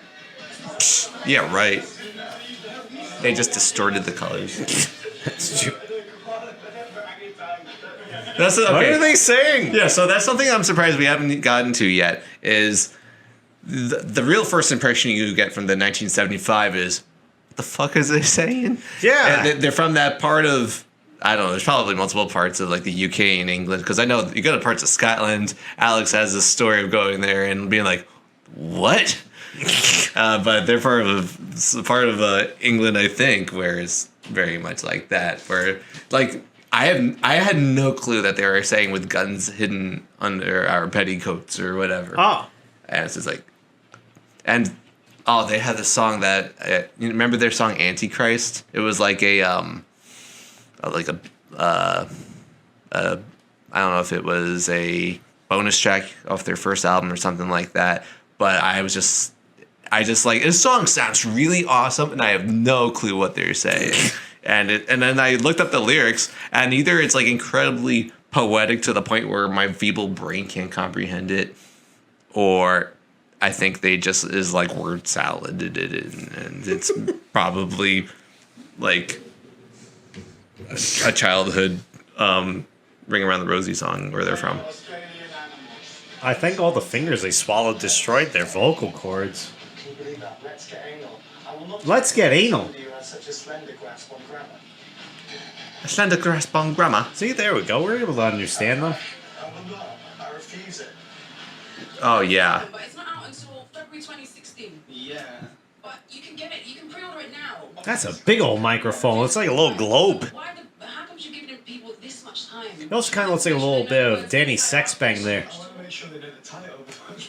Yeah, right. They just distorted the colors. That's true. That's okay. What are they saying? Yeah, so that's something I'm surprised we haven't gotten to yet, is the real first impression you get from the 1975 is, what the fuck is they saying? Yeah. And they're from that part of, I don't know, there's probably multiple parts of like the UK and England, because I know you go to parts of Scotland. Alex has this story of going there and being like, what? But they're part of England, I think, where it's very much like that, where like I had no clue that they were saying with guns hidden under our petticoats or whatever. Oh. And it's just like, and they had this song that you remember their song Antichrist? It was like I don't know if it was a bonus track off their first album or something like that, but I just like, this song sounds really awesome and I have no clue what they're saying. And then I looked up the lyrics, and either it's like incredibly poetic to the point where my feeble brain can't comprehend it, or I think they just is like word salad, and it's probably like a childhood Ring Around the Rosie song where they're from. I think all the fingers they swallowed destroyed their vocal cords. Let's get anal. A slender grasp on grammar. See, there we go. We're able to understand them. Oh yeah. But it's not out until February 2016. Yeah. But you can get it. You can pre-order it now. That's a big old microphone. It's like a little globe. How come you're giving people this much time? It also kind of looks like a little bit of Danny Sexbang there. I want to make sure they know the title before you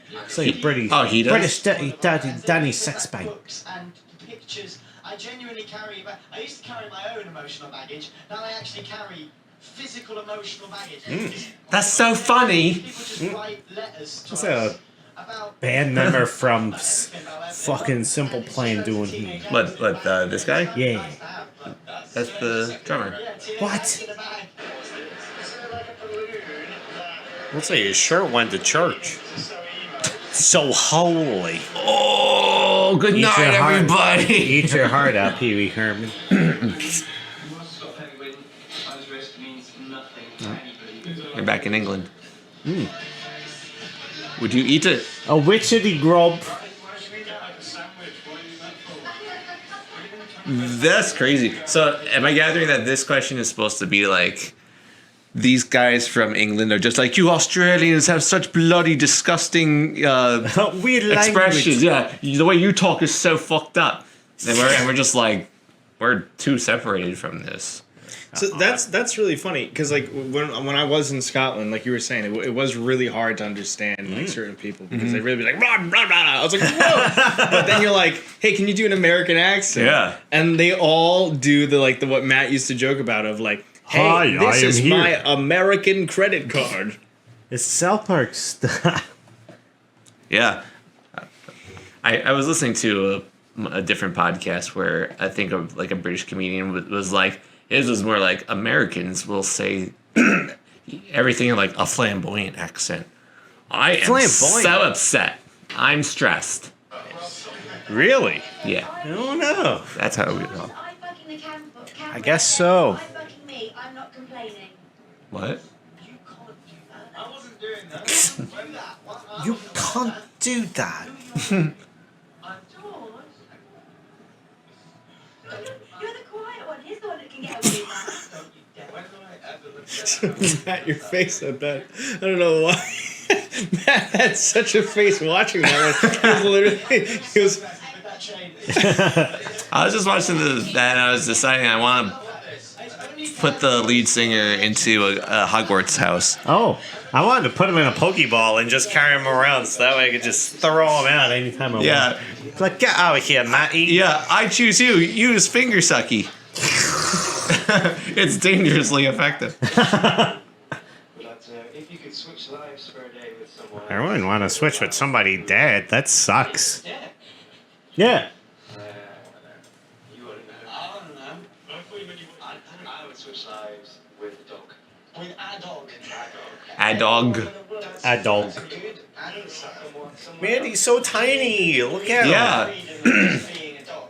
get It's like a British, he does? British Danny Sexbang. books and pictures. I genuinely carry. I used to carry my own emotional baggage. Now I actually carry physical emotional baggage. That's so funny. People just write letters to What's us a about band member from fucking Simple Plan doing here? What this guy? Yeah. That's the drummer. What? Looks like his shirt went to church. So holy. Oh, good night, everybody. Eat your heart out, Pee Wee Herman. You're back in England. Would you eat it? A witchetty grub. That's crazy. So, am I gathering that this question is supposed to be like, these guys from England are just like, you Australians have such bloody disgusting Weird expressions. language. Yeah, the way you talk is so fucked up. And we're just like, we're too separated from this. So that's really funny, because like when I was in Scotland, like you were saying, it was really hard to understand like certain people, because they'd really be like blah, blah, blah. I was like, whoa. But then you're like, hey, can you do an American accent? Yeah. And they all do the what Matt used to joke about of like, hey, Hi, this I am is here. my American credit card. It's South Park stuff. Yeah. I was listening to a different podcast where I think like a British comedian was like, his was more like, Americans will say everything in like a flamboyant accent. I am so upset. I'm stressed. Really? Yeah, I don't know. that's how we talk. I guess so. I'm not complaining. What? I wasn't doing that. When that? What? You can't do that. You're the quiet one. He's the one that can get away with that. When do I ever look at Matt, your face at that. I don't know why. Matt had such a face watching that one. He was literally. He was. with that chain? I was just watching that and I was deciding I want to put the lead singer into a Hogwarts house. Oh, I wanted to put him in a Pokeball and just carry him around so that way I could just throw him out anytime I want. Yeah, Like, get out of here, Matty. yeah. I choose you. Use finger sucky. It's dangerously effective. But if you could switch lives for a day with someone. I wouldn't want to switch with somebody dead. That sucks. Yeah. yeah. You wouldn't know. I don't know. I would switch lives with a dog. With a dog. A dog. A dog. Good. And someone. Man, he's so tiny. Look at him. Yeah. Being a dog.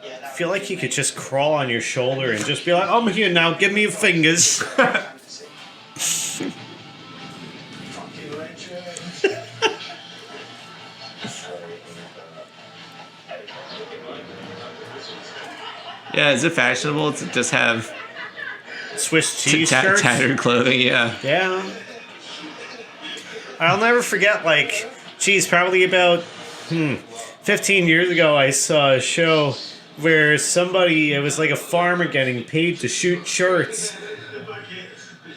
Yeah. I feel like he could just crawl on your shoulder and just be like, I'm here now, give me your fingers. Fucking legend. Yeah, is it fashionable to just have Swiss cheese shirts. tattered clothing? Yeah. Yeah. I'll never forget, like, geez, probably about 15 years ago, I saw a show where somebody, it was like a farmer getting paid to shoot shirts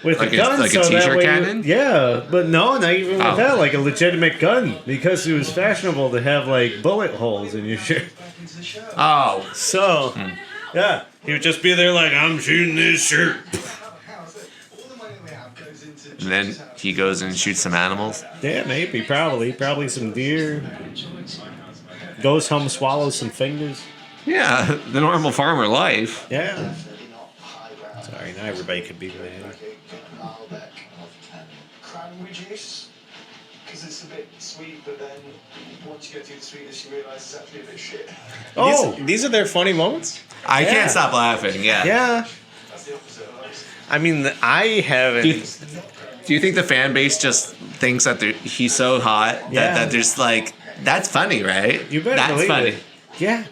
with Like a gun. like a so that t-shirt way, cannon? yeah, but no, not even Oh. with that, like a legitimate gun, because it was fashionable to have, like, bullet holes in your shirt. Oh. So, yeah, he would just be there like, I'm shooting this shirt. And then he goes and shoots some animals. Yeah, maybe, probably some deer. Goes home, swallows some fingers. Yeah, the normal farmer life. Yeah. Sorry, not everybody could be mad. Cranberry juice, because it's a bit sweet, but then once you get through the sweetness, you realise it's actually a bit shit. Oh, these are their funny moments? I Yeah. can't stop laughing. Yeah. Yeah. That's the opposite of those. I mean, I haven't. Do you think the fan base just thinks that he's so hot Yeah. that there's like, that's funny, right? You better That's believe funny. it. Yeah.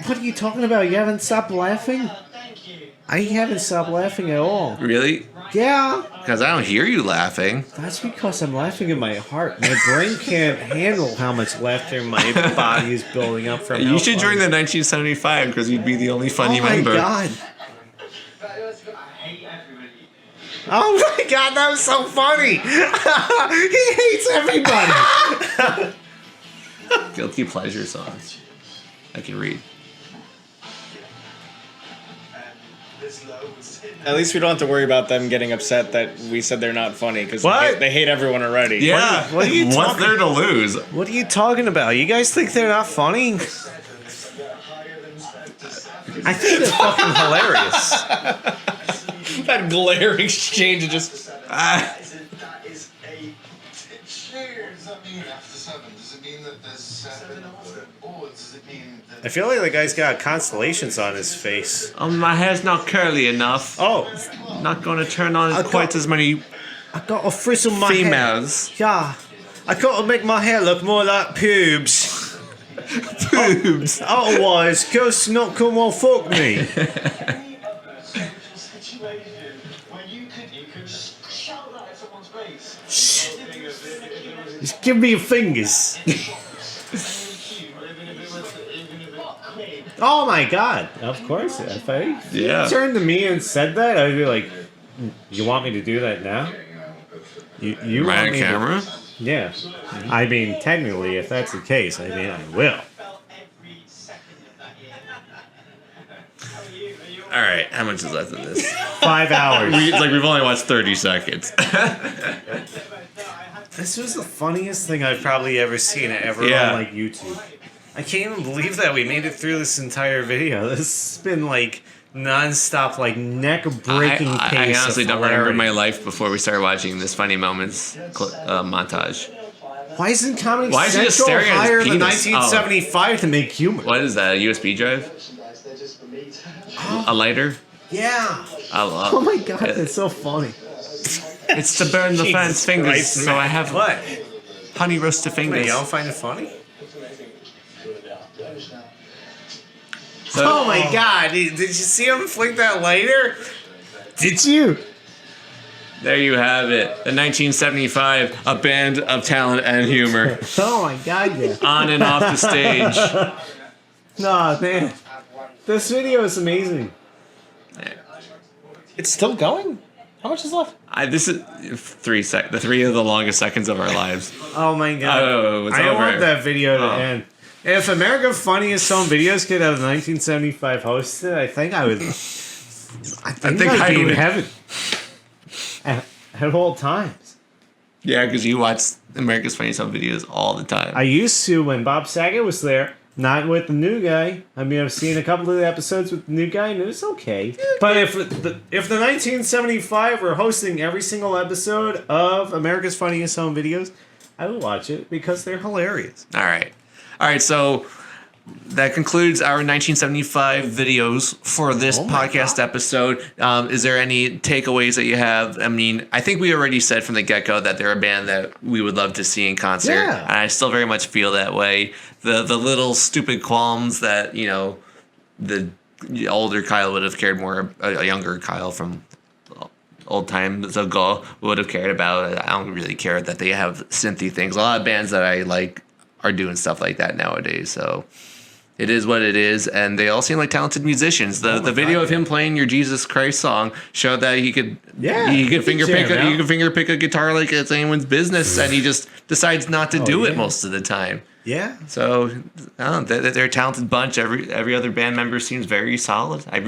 What are you talking about? You haven't stopped laughing? Thank you. I haven't stopped laughing at all. Really? Yeah. Because I don't hear you laughing. That's because I'm laughing in my heart. My brain can't handle how much laughter my body is building up from. You should join the 1975 because you'd be the only funny Oh my member. god. I hate everybody. Oh my god, that was so funny. He hates everybody. Guilty pleasure songs. I can read. There's loads. At least we don't have to worry about them getting upset that we said they're not funny, because What? they hate everyone already. Yeah. What are you What's talking- there to lose? What are you talking about? You guys think they're not funny? I think they're fucking hilarious. That glaring exchange of just. Ah, That is a cheers. Does that mean after 7? Does it mean that there's 7? Or does it mean that... I feel like the guy's got constellations on his face. my hair's not curly enough. Oh, Not going to turn on I quite got- as many I gotta frizzle my hair. females. Yeah, I gotta make my hair look more like pubes. Boobs. Otherwise, ghosts not come on fuck me. Situation where you could shout that at someone's face. Just give me your fingers. Oh my god! Of course, if I Yeah. turned to me and said that, I'd be like, "You want me to do that now? You Right want on me to-" camera? Yeah. I mean, technically, if that's the case, I mean, I will. Every second of that year. How are you? Are you All right, how much is left of this? 5 hours. We've only watched 30 seconds. This was the funniest thing I've probably ever seen ever Yeah. on like YouTube. I can't even believe that we made it through this entire video. This has been like non-stop, like neck-breaking I pace. honestly of don't remember hilarity. my life before we started watching this funny moments montage. Why isn't Comedy Why is he just Central staring at his higher than penis? 1975 to make humor? What is that? A USB drive? They're just for me A lighter? Yeah. I love. Oh my god, that's so funny. It's to burn the fans' Jesus fingers, Christ, so man. I have What? honey roasted fingers. You don't find it funny? So- Oh my god, did you see him flick that lighter? Did you? There you have it. The 1975, a band of talent and humor, Oh my god, yeah. on and off the stage. Nah, man. This video is amazing. It's still going? How much is left? This is the 3 of the longest seconds of our lives. Oh my god. Oh, it's I over. want that video to Oh. end. If America's Funniest Home Videos could have 1975 hosted, I think I would. I think I'd be in would. heaven. At all times. Yeah, because you watch America's Funniest Home Videos all the time. I used to when Bob Saget was there, not with the new guy. I mean, I've seen a couple of the episodes with the new guy, and it was okay. But if the 1975 were hosting every single episode of America's Funniest Home Videos, I would watch it because they're hilarious. All right. So that concludes our 1975 videos for this podcast episode. Is there any takeaways that you have? I mean, I think we already said from the get-go that they're a band that we would love to see in concert. Yeah. And I still very much feel that way. The little stupid qualms that, the older Kyle would have cared more, a younger Kyle from old times ago would have cared about. I don't really care that they have synthy things. A lot of bands that I like are doing stuff like that nowadays. So it is what it is, and they all seem like talented musicians. The video of him playing your Jesus Christ song showed that he could finger pick a guitar like it's anyone's business, and he just decides not to do it most of the time. Yeah. So I don't know, they're a talented bunch. Every other band member seems very solid. I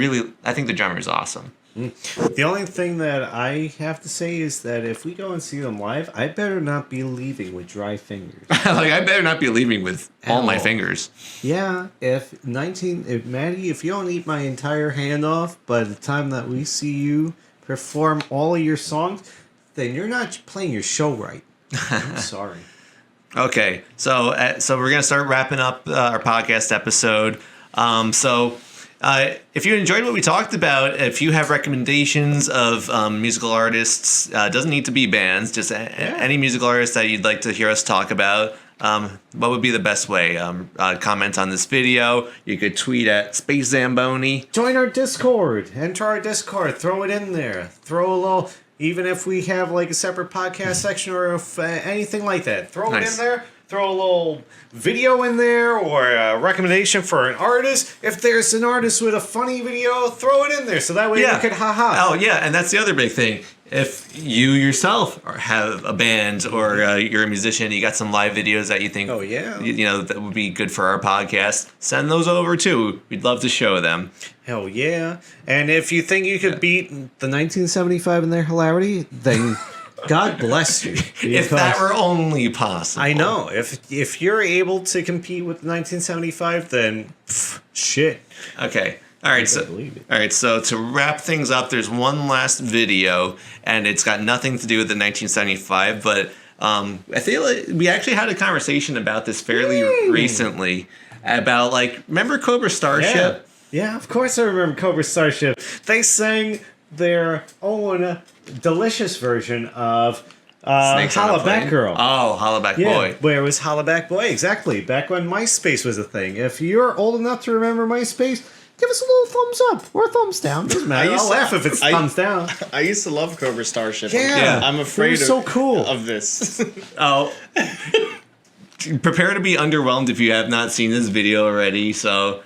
think the drummer is awesome. The only thing that I have to say is that if we go and see them live, I better not be leaving with dry fingers. Like I better not be leaving with all my Ow. fingers. Yeah, if Maddie, if you don't eat my entire hand off by the time that we see you perform all of your songs, then you're not playing your show right. I'm sorry. Okay, so we're gonna start wrapping up our podcast episode. If you enjoyed what we talked about, if you have recommendations of musical artists, doesn't need to be bands, just any musical artist that you'd like to hear us talk about, what would be the best way? Comment on this video. You could tweet at SPACEZAMBONIE. Join our Discord. Enter our Discord. Throw it in there. Throw a little. Even if we have like a separate podcast section or if, anything like that, throw it in there. Throw a little video in there or a recommendation for an artist. If there's an artist with a funny video, throw it in there so that way you could haha. Oh yeah, and that's the other big thing. If you yourself have a band or you're a musician, you got some live videos that you think, that would be good for our podcast, send those over too. We'd love to show them. Hell yeah! And if you think you could beat the 1975 in their hilarity, then God bless you. If that were only possible. I know. If you're able to compete with the 1975, then shit. Okay. All right. So to wrap things up, there's one last video, and it's got nothing to do with the 1975, but I feel like we actually had a conversation about this fairly recently about remember Cobra Starship? Yeah, of course I remember Cobra Starship. They sang their own delicious version of Hollaback Girl. Oh, Hollaback Boy. Where it was Hollaback Boy, exactly. Back when MySpace was a thing. If you're old enough to remember MySpace, give us a little thumbs up or thumbs down. Doesn't matter. I'll laugh if it's thumbs down. I used to love Cobra Starship. Yeah. I'm afraid so cool. of this. Oh. Prepare to be underwhelmed if you have not seen this video already. So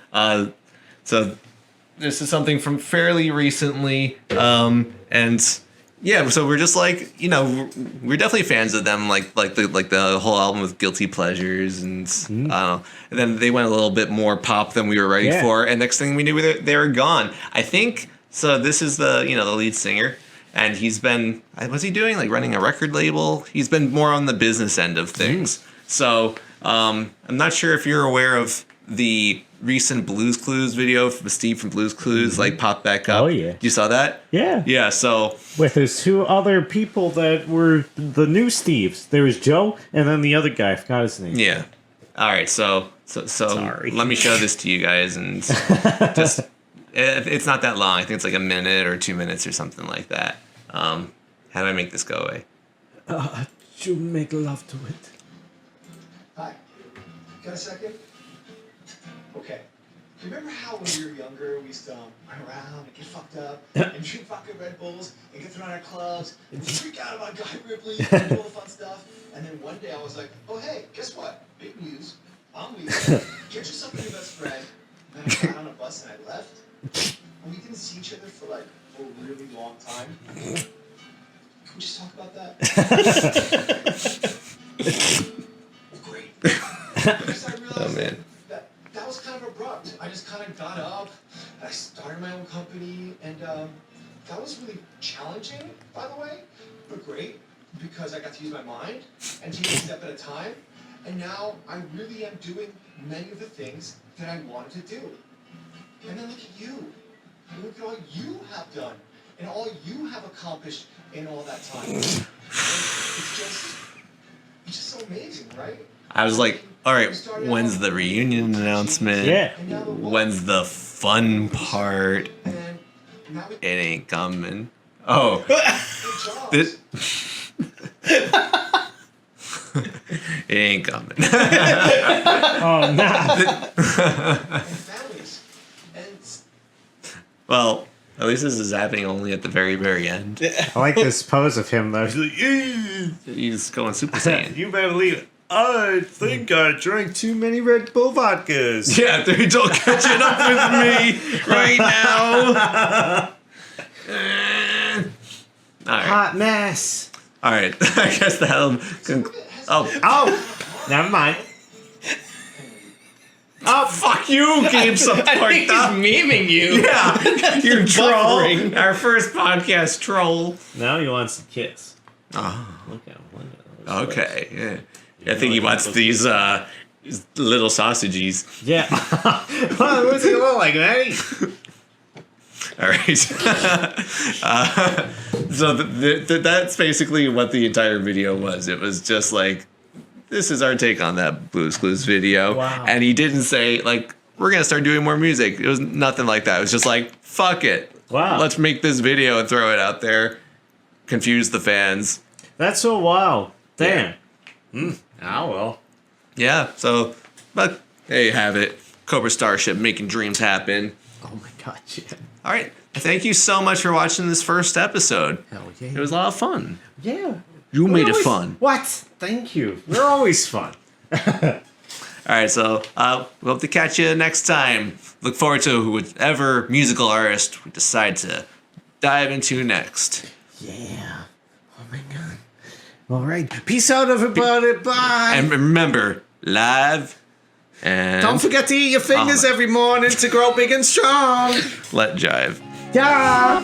this is something from fairly recently, and yeah, so we're just we're definitely fans of them, like the whole album with Guilty Pleasures, and I don't know. And then they went a little bit more pop than we were ready for, and next thing we knew, they were gone. I think so. This is the lead singer, and he's been what's he doing? Like running a record label. He's been more on the business end of things. So I'm not sure if you're aware of the recent Blues Clues video from Steve from Blues Clues like popped back up. Oh, yeah. You saw that? Yeah. Yeah, so With his two other people that were the new Steves. There was Joe and then the other guy. I forgot his name. yeah. All right, so Sorry. let me show this to you guys and just it's not that long. I think it's like a minute or 2 minutes or something like that. How do I make this go away? You make love to it. Hi. Got a second? Okay. Remember how when we were younger, we used to run around and get fucked up and drink fucking Red Bulls and get thrown out of clubs and freak out about Guy Ripley and do all the fun stuff? And then one day I was like, oh hey, guess what? Big news. I'm leaving. Get yourself a new best friend. Then I got on a bus and I left. And we didn't see each other for like a really long time. Can we just talk about that? Great. Because I realized Oh man. that was kind of abrupt. I just kind of got up, and I started my own company, and that was really challenging, by the way, but great, because I got to use my mind and take a step at a time, and now I really am doing many of the things that I wanted to do. And then look at you. And look at all you have done, and all you have accomplished in all that time. And it's just so amazing, right? I was like, all right, when's the reunion announcement? Yeah. When's the fun part? And now we It ain't coming. Oh. good jobs. It ain't coming. Oh, nah. And families. And Well, at least this is happening only at the very, very end. I like this pose of him, though. He's like, He's going Super Saiyan. you better believe it. I think I drank too many Red Bull vodkas. Yeah, they're all catching up with me right now. All right. Hot mess. All right. I guess that'll. Oh, Oh, never mind. oh, fuck you, Gabe I think Supporta. he's memeing you. Yeah, you troll. Buffering. Our first podcast troll. Now he wants to kiss. Oh, Look at him. okay. Yeah. I think he wants these little sausages. Yeah. What's he look like, man? All right. So that's basically what the entire video was. It was just like, this is our take on that Blues Clues video. Wow. And he didn't say, like, we're going to start doing more music. It was nothing like that. It was just like, fuck it. Wow. Let's make this video and throw it out there. Confuse the fans. That's so wild. Damn. Ah, well. Yeah, so, but there you have it. Cobra Starship making dreams happen. Oh my god, yeah. All right. Thank you so much for watching this first episode. Hell yeah. It was a lot of fun. Yeah. You made it fun. What? Thank you. We're always fun. All right, so we'll have to catch you next time. Look forward to whichever musical artist we decide to dive into next. Yeah. Oh my god. All right. Peace out, everybody. Bye. And remember, live and Don't forget to eat your fingers every morning to grow big and strong. Let Jive. Yeah.